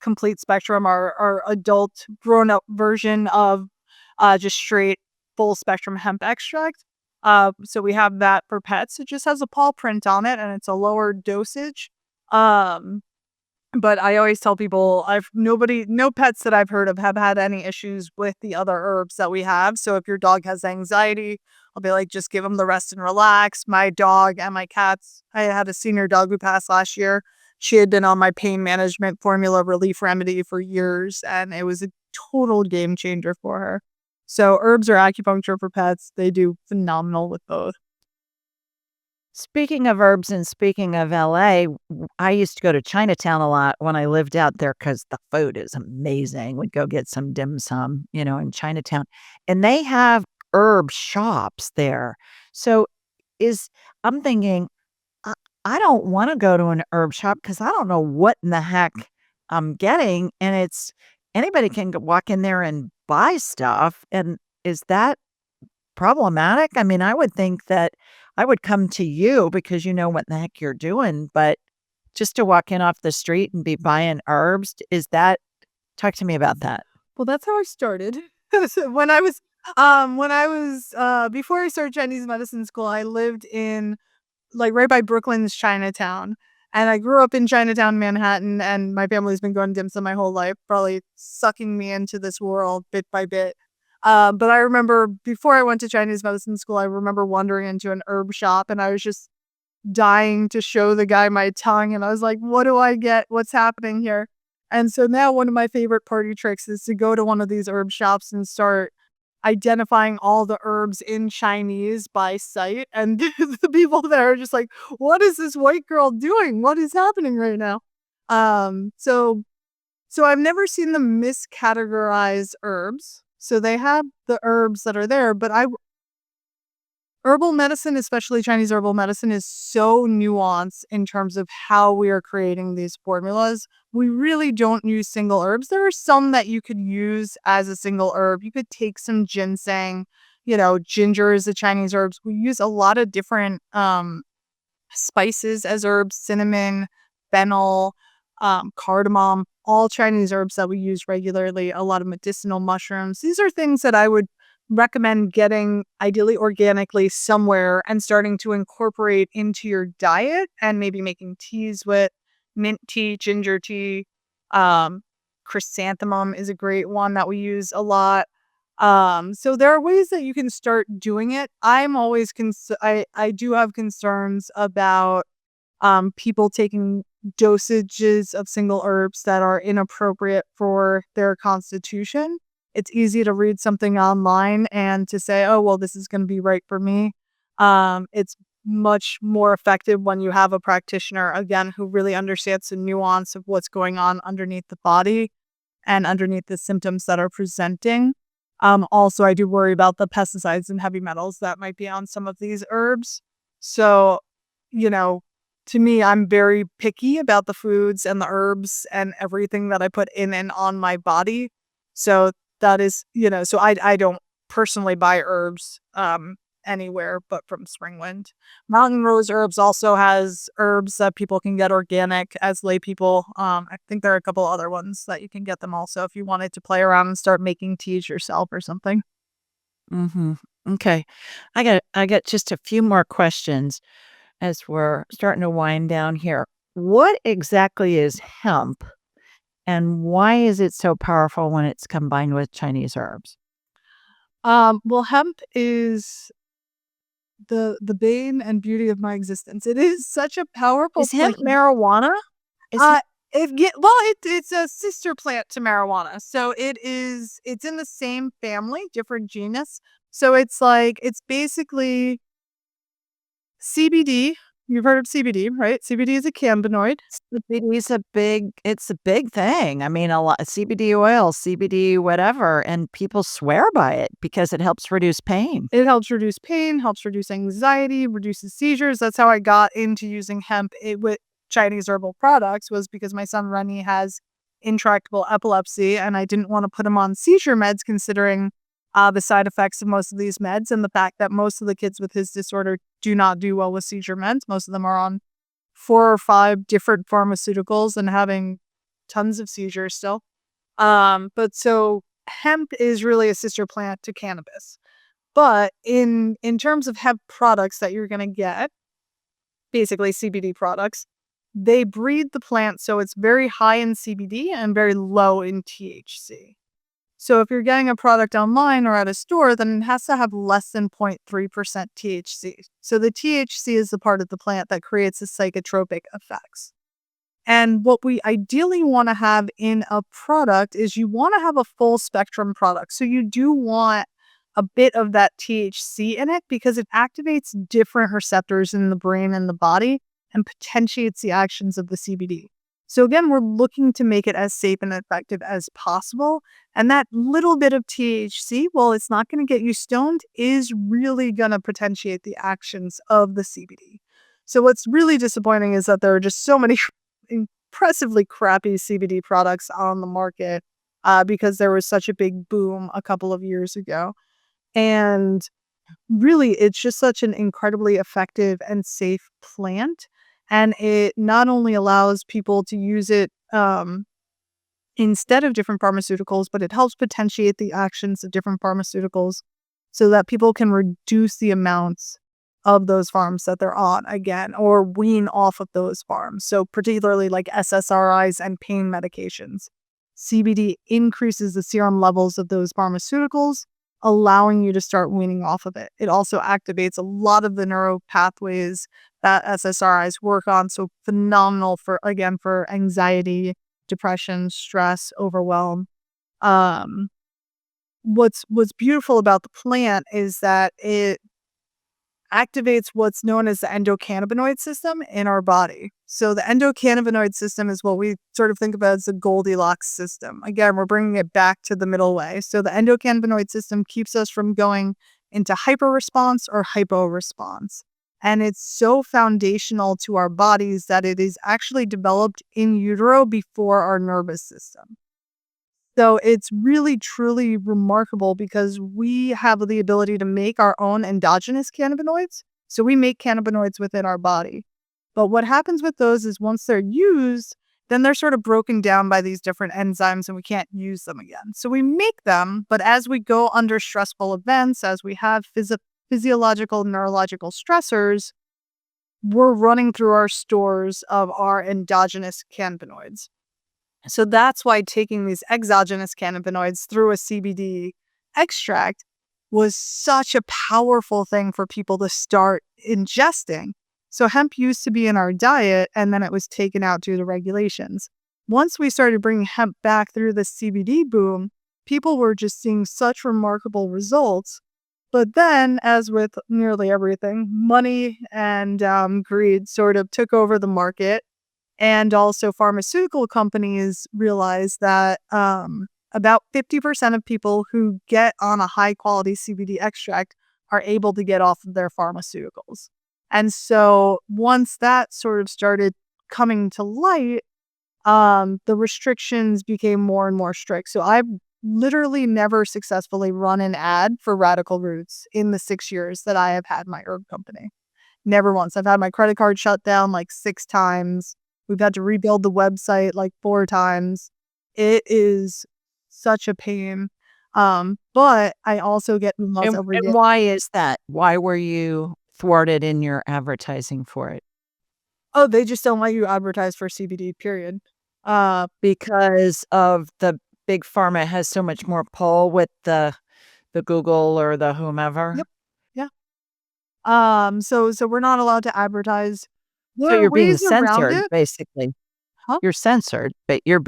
complete spectrum, our adult grown up version of just straight full spectrum hemp extract. So we have that for pets. It just has a paw print on it and it's a lower dosage. Um, but I always tell people no pets that I've heard of have had any issues with the other herbs that we have. So if your dog has anxiety, I'll be like, just give them the rest and relax. My dog and my cats, I had a senior dog who passed last year. She had been on my pain management formula relief remedy for years, and it was a total game changer for her. So herbs or acupuncture for pets, they do phenomenal with both. Speaking of herbs and speaking of LA, I used to go to Chinatown a lot when I lived out there because the food is amazing. We'd go get some dim sum, in Chinatown, and they have herb shops there. So is I'm thinking, I I don't wanna go to an herb shop because I don't know what in the heck I'm getting, and it's anybody can walk in there and buy stuff, and is that problematic? I mean, I would think that I would come to you because you know what the heck you're doing, but just to walk in off the street and be buying herbs, is that talk to me about that. Well, that's how I started. So when I was, before I started Chinese medicine school, I lived in, like, right by Brooklyn's Chinatown, and I grew up in Chinatown, Manhattan, and my family's been going to dim sum my whole life, probably sucking me into this world bit by bit. But I remember before I went to Chinese medicine school, I remember wandering into an herb shop, and I was just dying to show the guy my tongue, and I was like, "What do I get? What's happening here?" And so now one of my favorite party tricks is to go to one of these herb shops and start identifying all the herbs in Chinese by sight, and the people there are just like, "What is this white girl doing? What is happening right now?" Um, so so I've never seen them miscategorize herbs. So they have the herbs that are there, but I herbal medicine, especially Chinese herbal medicine, is so nuanced in terms of how we are creating these formulas. We really don't use single herbs. There are some that you could use as a single herb. You could take some ginseng, ginger is a Chinese herbs. We use a lot of different spices as herbs, cinnamon, fennel, cardamom, all Chinese herbs that we use regularly, a lot of medicinal mushrooms. These are things that I would recommend getting ideally organically somewhere and starting to incorporate into your diet and maybe making teas with mint tea, ginger tea. Um, Chrysanthemum is a great one that we use a lot. So there are ways that you can start doing it. I'm always I do have concerns about people taking dosages of single herbs that are inappropriate for their constitution. It's easy to read something online and to say, "Oh, well, this is going to be right for me." It's much more effective when you have a practitioner again who really understands the nuance of what's going on underneath the body and underneath the symptoms that are presenting. Also, I do worry about the pesticides and heavy metals that might be on some of these herbs. So, you know, to me, I'm very picky about the foods and the herbs and everything that I put in and on my body. So that is, so I don't personally buy herbs anywhere but from Springwind. Mountain Rose Herbs also has herbs that people can get organic as lay people. I think there are a couple other ones that you can get them also if you wanted to play around and start making teas yourself or something. Mhm. Okay. I got just a few more questions as we're starting to wind down here. What exactly is hemp and why is it so powerful when it's combined with Chinese herbs? Well, hemp is the bane and beauty of my existence. It is such a powerful Is hemp plant. marijuana? Is Uh, hemp it's a sister plant to marijuana. So it's in the same family, different genus. So it's basically CBD. You've heard of CBD, right? CBD is a cannabinoid. CBD is it's a big thing. I mean, a lot CBD oil, CBD whatever, and people swear by it because it helps reduce pain. It helps reduce pain, helps reduce anxiety, reduces seizures. That's how I got into using hemp with Chinese herbal products was because my son Rennie has intractable epilepsy and I didn't want to put him on seizure meds considering the side effects of most of these meds and the fact that most of the kids with his disorder do not do well with seizure meds. Most of them are on 4 or 5 different pharmaceuticals and having tons of seizures still. But so hemp is really a sister plant to cannabis. But in terms of hemp products that you're gonna get, basically CBD products, they breed the plant so it's very high in CBD and very low in THC. So if you're getting a product online or at a store, then it has to have less than 0.3% THC. So the THC is the part of the plant that creates the psychotropic effects. And what we ideally want to have in a product is you want to have a full spectrum product. So you do want a bit of that THC in it because it activates different receptors in the brain and the body and potentiates the actions of the CBD. So again, we're looking to make it as safe and effective as possible. And that little bit of THC, while it's not going to get you stoned, is really going to potentiate the actions of the CBD. So what's really disappointing is that there are just so many impressively crappy CBD products on the market because there was such a big boom a couple of years ago. And really, it's just such an incredibly effective and safe plant. And it not only allows people to use it instead of different pharmaceuticals, but it helps potentiate the actions of different pharmaceuticals so that people can reduce the amounts of those farms that they're on again or wean off of those farms. So, particularly like SSRIs and pain medications. CBD increases the serum levels of those pharmaceuticals, allowing you to start weaning off of it. It also activates a lot of the neural pathways that SSRIs work on. So, phenomenal for, again, for anxiety, depression, stress, overwhelm. Um, what's beautiful about the plant is that it activates what's known as the endocannabinoid system in our body. So the endocannabinoid system is what we sort of think about as the Goldilocks system. Again, we're bringing it back to the middle way. So the endocannabinoid system keeps us from going into hyper response or hypo response. And it's so foundational to our bodies that it is actually developed in utero before our nervous system. So it's really, truly remarkable because we have the ability to make our own endogenous cannabinoids. So we make cannabinoids within our body. But what happens with those is once they're used, then they're sort of broken down by these different enzymes and we can't use them again. So we make them, but as we go under stressful events, as we have physiological, neurological stressors, we're running through our stores of our endogenous cannabinoids. So that's why taking these exogenous cannabinoids through a CBD extract was such a powerful thing for people to start ingesting. So hemp used to be in our diet and then it was taken out due to regulations. Once we started bringing hemp back through the CBD boom, people were just seeing such remarkable results. But then, as with nearly everything, money and greed sort of took over the market, and also pharmaceutical companies realize that about 50% of people who get on a high quality CBD extract are able to get off of their pharmaceuticals. And so once that sort of started coming to light, the restrictions became more and more strict. So I've literally never successfully run an ad for Radical Roots in the 6 years that I have had my herb company. Never once. I've had my credit card shut down like 6 times. We've had to rebuild the website like 4 times. It is such a pain. But I also get emails every day. And why is that? Why were you thwarted in your advertising for it? Oh, they just don't let you advertise for CBD, period. Because of the big pharma has so much more pull with the Google or the whomever? Yep. Yeah. So we're not allowed to advertise. So There are you're being ways around censored, it. basically. Huh? You're censored, but your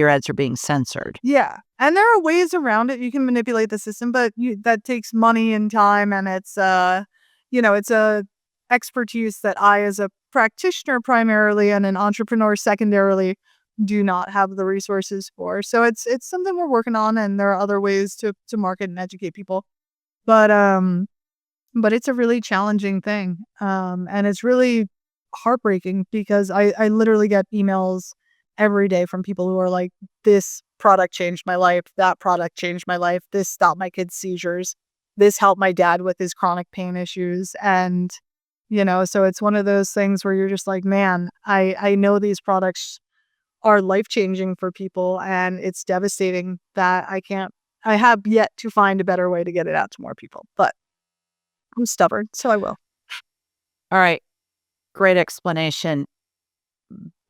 ads are being censored. Yeah. And there are ways around it. You can manipulate the system, but that takes money and time and it's it's a expertise that I as a practitioner primarily and an entrepreneur secondarily do not have the resources for. So it's something we're working on and there are other ways to market and educate people. But but it's a really challenging thing. And it's really heartbreaking because I literally get emails every day from people who are like, this product changed my life. That product changed my life. This stopped my kid's seizures. This helped my dad with his chronic pain issues. And, so it's one of those things where you're just like, man, I know these products are life changing for people. And it's devastating that I have yet to find a better way to get it out to more people. But I'm stubborn, so I will. All right, great explanation.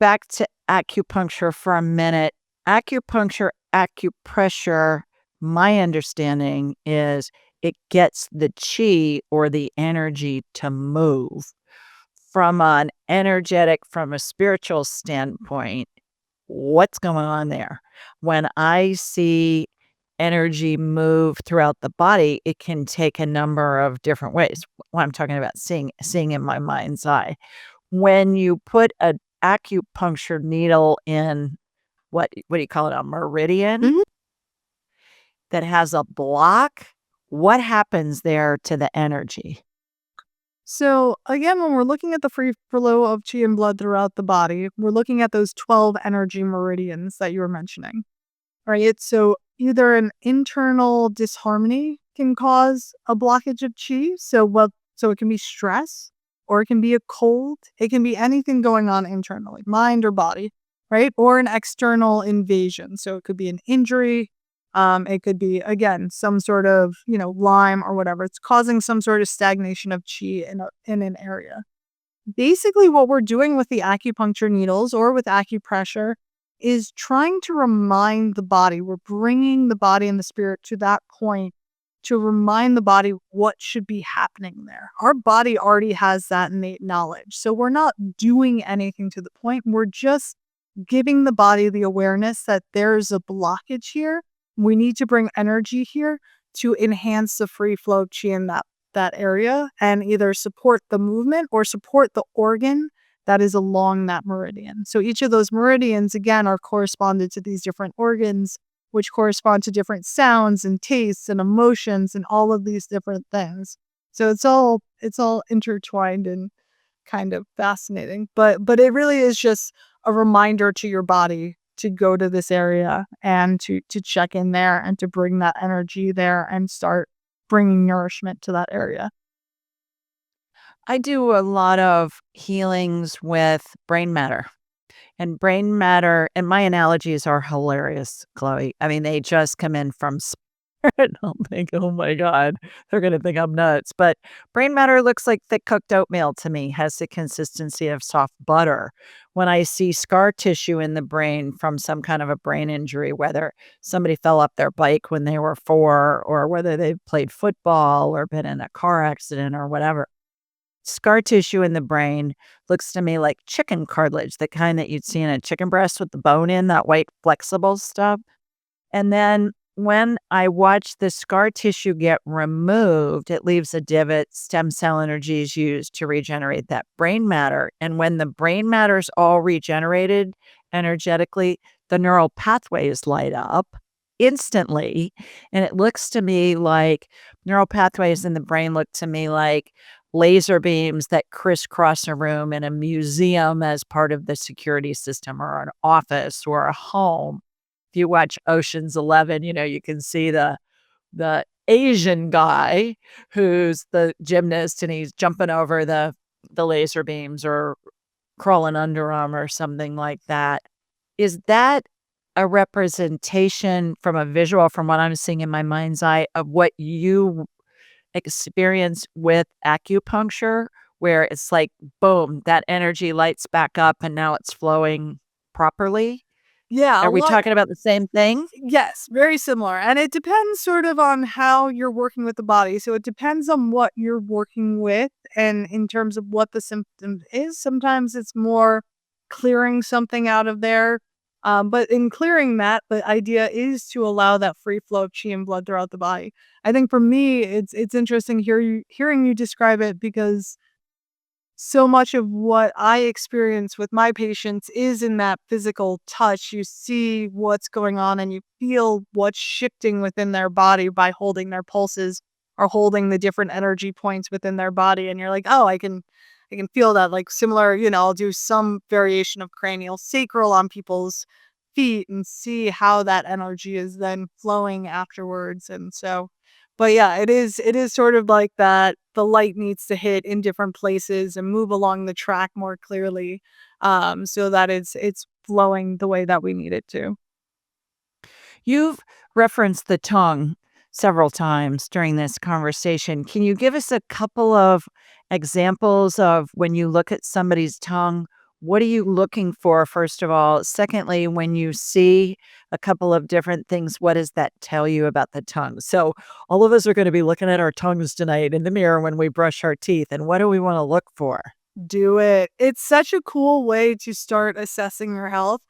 Back to acupuncture for a minute. Acupuncture, acupressure, my understanding is it gets the chi or the energy to move. From from a spiritual standpoint, what's going on there? When I see energy move throughout the body, it can take a number of different ways. What I'm talking about seeing in my mind's eye. When you put an acupuncture needle in what do you call it, a meridian Mhm. that has a block, what happens there to the energy? So again, when we're looking at the free flow of chi and blood throughout the body, we're looking at those 12 energy meridians that you were mentioning, right? So either an internal disharmony can cause a blockage of chi. So it can be stress, or it can be a cold. It can be anything going on internally, mind or body, right? Or an external invasion. So it could be an injury. It could be, again, some sort of, Lyme or whatever. It's causing some sort of stagnation of chi in an area. Basically, what we're doing with the acupuncture needles or with acupressure is trying to remind the body. We're bringing the body and the spirit to that point to remind the body what should be happening there. Our body already has that innate knowledge. So we're not doing anything to the point. We're just giving the body the awareness that there's a blockage here. We need to bring energy here to enhance the free flow of chi in that area and either support the movement or support the organ that is along that meridian. So each of those meridians, again, are corresponded to these different organs, which correspond to different sounds and tastes and emotions and all of these different things. So it's all intertwined and kind of fascinating. But it really is just a reminder to your body to go to this area and to check in there and to bring that energy there and start bringing nourishment to that area. I do a lot of healings with brain matter. And brain matter, and my analogies are hilarious, Chloe. I mean, they just come in from spirit. I'll think, oh my God, they're going to think I'm nuts. But brain matter looks like thick cooked oatmeal to me, has the consistency of soft butter. When I see scar tissue in the brain from some kind of a brain injury, whether somebody fell off their bike when they were 4, or whether they've played football or been in a car accident or whatever, scar tissue in the brain looks to me like chicken cartilage, the kind that you'd see in a chicken breast with the bone in, that white flexible stuff. And then when I watch the scar tissue get removed, it leaves a divot. Stem cell energy is used to regenerate that brain matter. And when the brain matter's all regenerated energetically, the neural pathways light up instantly. And it looks to me like neural pathways in the brain look to me like laser beams that crisscross a room in a museum as part of the security system, or an office or a home. If you watch Ocean's 11, you can see the Asian guy who's the gymnast, and he's jumping over the laser beams or crawling under them or something like that. Is that a representation from a visual, from what I'm seeing in my mind's eye, of what you experience with acupuncture, where it's like, boom, that energy lights back up and now it's flowing properly? Yeah, a Are we lot. talking about the same thing? Yes, very similar. And it depends sort of on how you're working with the body. So it depends on what you're working with and in terms of what the symptom is. Sometimes it's more clearing something out of there. But in clearing that, the idea is to allow that free flow of chi and blood throughout the body. I think for me, it's interesting hearing you describe it, because so much of what I experience with my patients is in that physical touch. You see what's going on and you feel what's shifting within their body by holding their pulses or holding the different energy points within their body. And you're like, oh, I can feel that. Like similar, I'll do some variation of cranial sacral on people's feet and see how that energy is then flowing afterwards. And so, but yeah, it is sort of like that the light needs to hit in different places and move along the track more clearly, so that it's flowing the way that we need it to. You've referenced the tongue several times during this conversation. Can you give us a couple of examples of when you look at somebody's tongue? What are you looking for, first of all? Secondly, when you see a couple of different things, what does that tell you about the tongue? So, all of us are going to be looking at our tongues tonight in the mirror when we brush our teeth. And what do we want to look for? Do it. It's such a cool way to start assessing your health.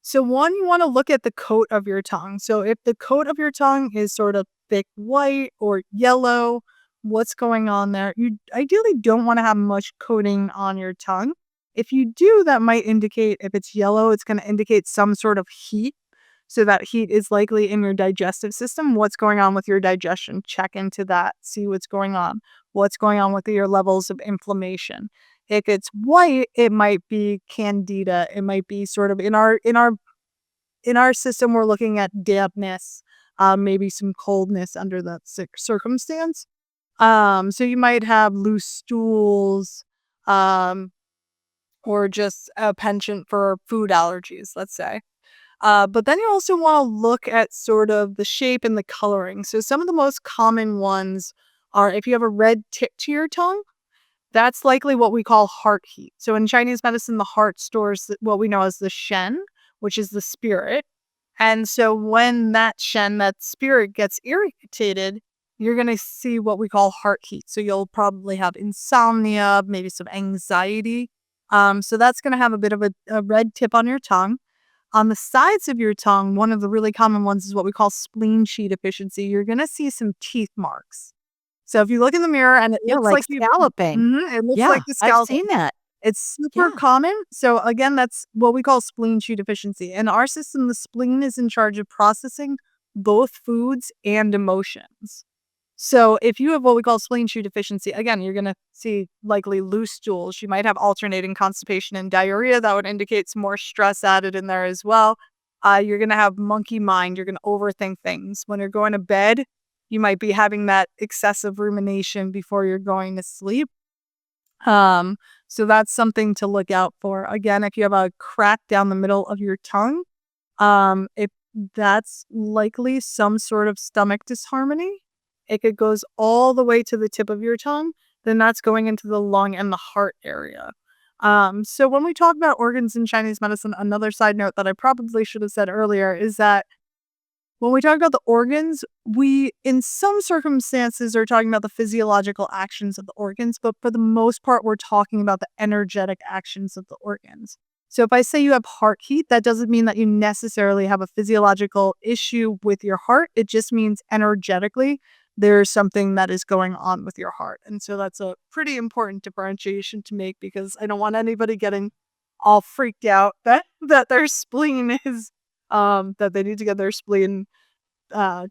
So one, you want to look at the coat of your tongue. So if the coat of your tongue is sort of thick white or yellow, what's going on there? You ideally don't want to have much coating on your tongue. If you do, that might indicate, if it's yellow, it's going to indicate some sort of heat. So that heat is likely in your digestive system. What's going on with your digestion? Check into that. See what's going on. What's going on with your levels of inflammation? If it's white, it might be candida. It might be sort of in our system, we're looking at dampness. maybe some coldness under that circumstance. So you might have loose stools, um, or just a penchant for food allergies, let's say. But then you also want to look at sort of the shape and the coloring. So some of the most common ones are if you have a red tip to your tongue, that's likely what we call heart heat. So in Chinese medicine, the heart stores what we know as the shen, which is the spirit. And so when that shen, that spirit gets irritated, you're going to see what we call heart heat. So you'll probably have insomnia, maybe some anxiety. So that's going to have a bit of a red tip on your tongue. On the sides of your tongue, one of the really common ones is what we call spleen chi deficiency. You're going to see some teeth marks. So if you look in the mirror and it Yeah, looks like like scalloping. it looks Yeah, like the I've scalpel. seen that. It's super Yeah. common. So again, that's what we call spleen chi deficiency. In our system, the spleen is in charge of processing both foods and emotions. So if you have what we call spleen chi deficiency, again, you're going to see likely loose stools. You might have alternating constipation and diarrhea. That would indicate some more stress added in there as well. You're going to have monkey mind. You're going to overthink things. When you're going to bed, you might be having that excessive rumination before you're going to sleep. Um, so that's something to look out for. Again, if you have a crack down the middle of your tongue, if that's likely some sort of stomach disharmony, if it goes all the way to the tip of your tongue, then that's going into the lung and the heart area. So when we talk about organs in Chinese medicine, another side note that I probably should have said earlier is that when we talk about the organs, we, in some circumstances, are talking about the physiological actions of the organs, but for the most part, we're talking about the energetic actions of the organs. So if I say you have heart heat, that doesn't mean that you necessarily have a physiological issue with your heart. It just means energetically, there's something that is going on with your heart. And so that's a pretty important differentiation to make because I don't want anybody getting all freaked out that their spleen is that they need to get their spleen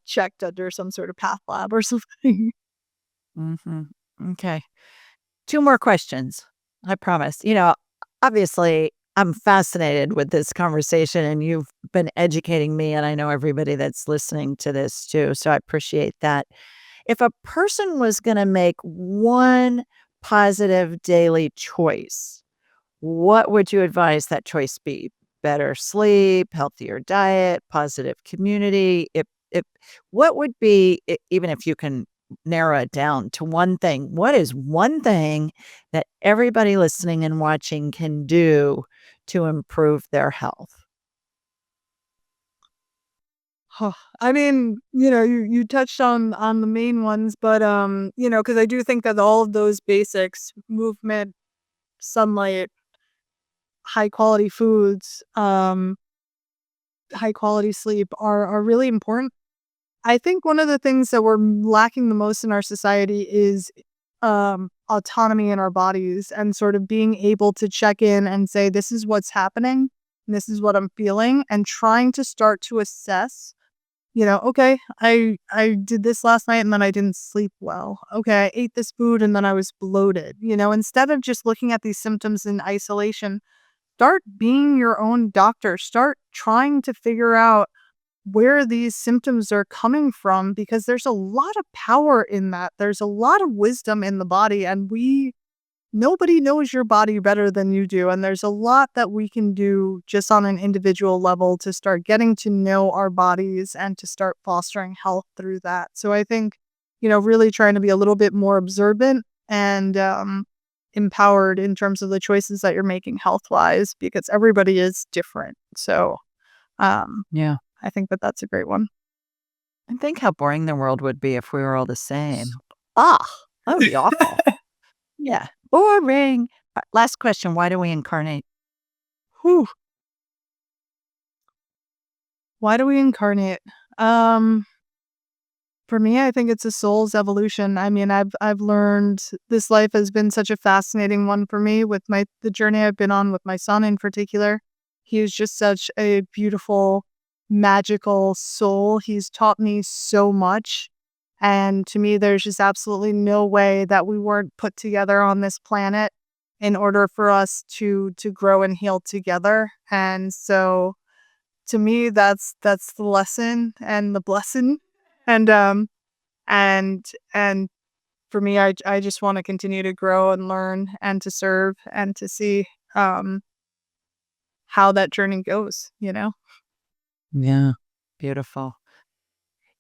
checked under some sort of path lab or something. Mhm. Okay. 2 more questions, I promise. Obviously, I'm fascinated with this conversation, and you've been educating me, and I know everybody that's listening to this too, so I appreciate that. If a person was gonna make one positive daily choice, what would you advise that choice be? Better sleep, healthier diet, positive community? If what would be, even if you can narrow it down to one thing, what is one thing that everybody listening and watching can do to improve their health? Huh. I mean, you touched on the main ones, but because I do think that all of those basics, movement, sunlight, high quality foods, high quality sleep are really important. I think one of the things that we're lacking the most in our society is autonomy in our bodies and sort of being able to check in and say, this is what's happening, and this is what I'm feeling, and trying to start to assess, okay, I did this last night and then I didn't sleep well. Okay, I ate this food and then I was bloated. Instead of just looking at these symptoms in isolation, start being your own doctor. Start trying to figure out where these symptoms are coming from because there's a lot of power in that. There's a lot of wisdom in the body and nobody knows your body better than you do and there's a lot that we can do just on an individual level to start getting to know our bodies and to start fostering health through that. So I think, really trying to be a little bit more observant and empowered in terms of the choices that you're making health-wise because everybody is different. So, um Yeah. I think that that's a great one. And think how boring the world would be if we were all the same. Ah, that would be awful. Yeah. Boring. Last question. Why do we incarnate? Whew. Why do we incarnate? Um, for me, I think it's a soul's evolution. I mean, I've learned this life has been such a fascinating one for me with the journey I've been on with my son in particular. He is just such a beautiful, magical soul. He's taught me so much. And to me, there's just absolutely no way that we weren't put together on this planet in order for us to grow and heal together. And so to me, that's the lesson and the blessing. And for me, I just want to continue to grow and learn and to serve and to see um how that journey goes, you know? Yeah. Beautiful.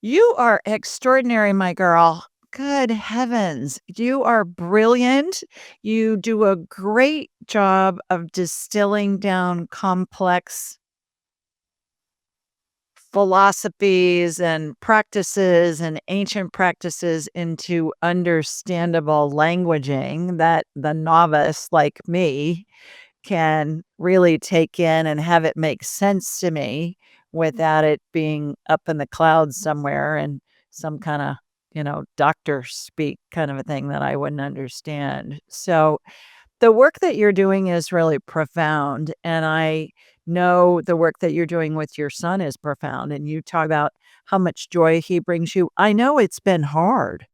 You are extraordinary, my girl. Good heavens. You are brilliant. You do a great job of distilling down complex philosophies and practices and ancient practices into understandable languaging that the novice like me can really take in and have it make sense to me without it being up in the clouds somewhere and some kind of, doctor speak kind of a thing that I wouldn't understand. So the work that you're doing is really profound. And I know the work that you're doing with your son is profound. And you talk about how much joy he brings you. I know it's been hard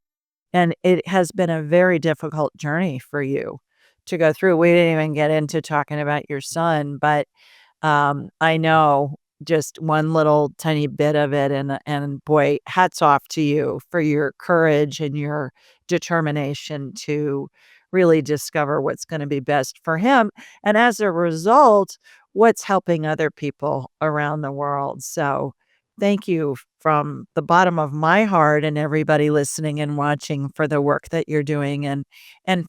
and it has been a very difficult journey for you to go through. We didn't even get into talking about your son, but I know just one little tiny bit of it, and boy, hats off to you for your courage and your determination to really discover what's gonna be best for him, and as a result, what's helping other people around the world. So, thank you from the bottom of my heart and everybody listening and watching for the work that you're doing and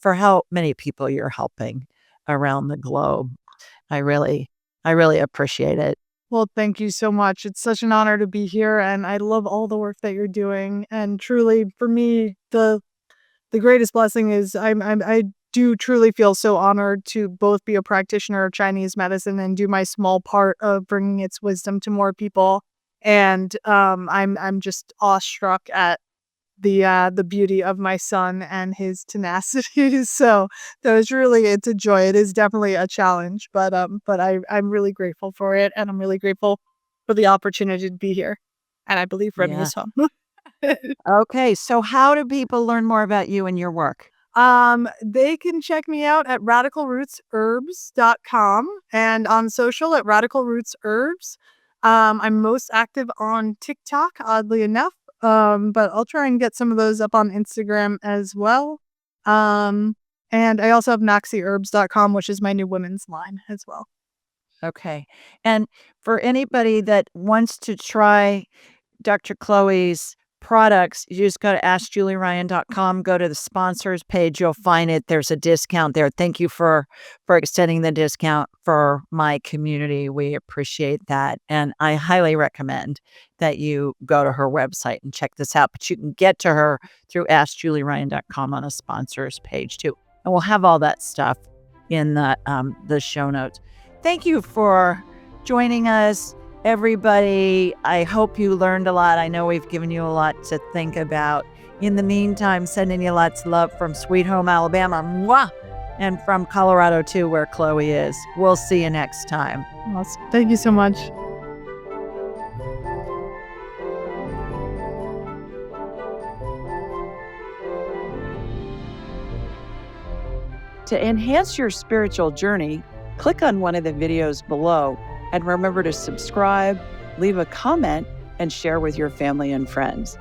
for how many people you're helping around the globe. I really I really appreciate it. Well, thank you so much. It's such an honor to be here, and I love all the work that you're doing. And truly, for me, the greatest blessing is I do truly feel so honored to both be a practitioner of Chinese medicine and do my small part of bringing its wisdom to more people. And I'm just awestruck at the beauty of my son and his tenacity. So it's a joy. It is definitely a challenge, but I'm really grateful for it, and I'm really grateful for the opportunity to be here. And I believe running Yeah. is fun. Okay, so how do people learn more about you and your work? They can check me out at radicalrootsherbs.com and on social at radicalrootsherbs. I'm most active on TikTok, oddly enough. But I'll try and get some of those up on Instagram as well. Um, and I also have maxieherbs.com, which is my new women's line as well. Okay. And for anybody that wants to try Dr. Chloe's products, you just go to askjulieryan.com, go to the sponsors page, you'll find it. There's a discount there. Thank you for extending the discount for my community. We appreciate that. And I highly recommend that you go to her website and check this out. But you can get to her through askjulieryan.com on a sponsors page too. And we'll have all that stuff in the show notes. Thank you for joining us, everybody. I hope you learned a lot. I know we've given you a lot to think about. In the meantime, sending you lots of love from Sweet Home, Alabama. Mwah! And from Colorado, too, where Chloe is. We'll see you next time. Awesome. Thank you so much. To enhance your spiritual journey, click on one of the videos below and remember to subscribe, leave a comment, and share with your family and friends.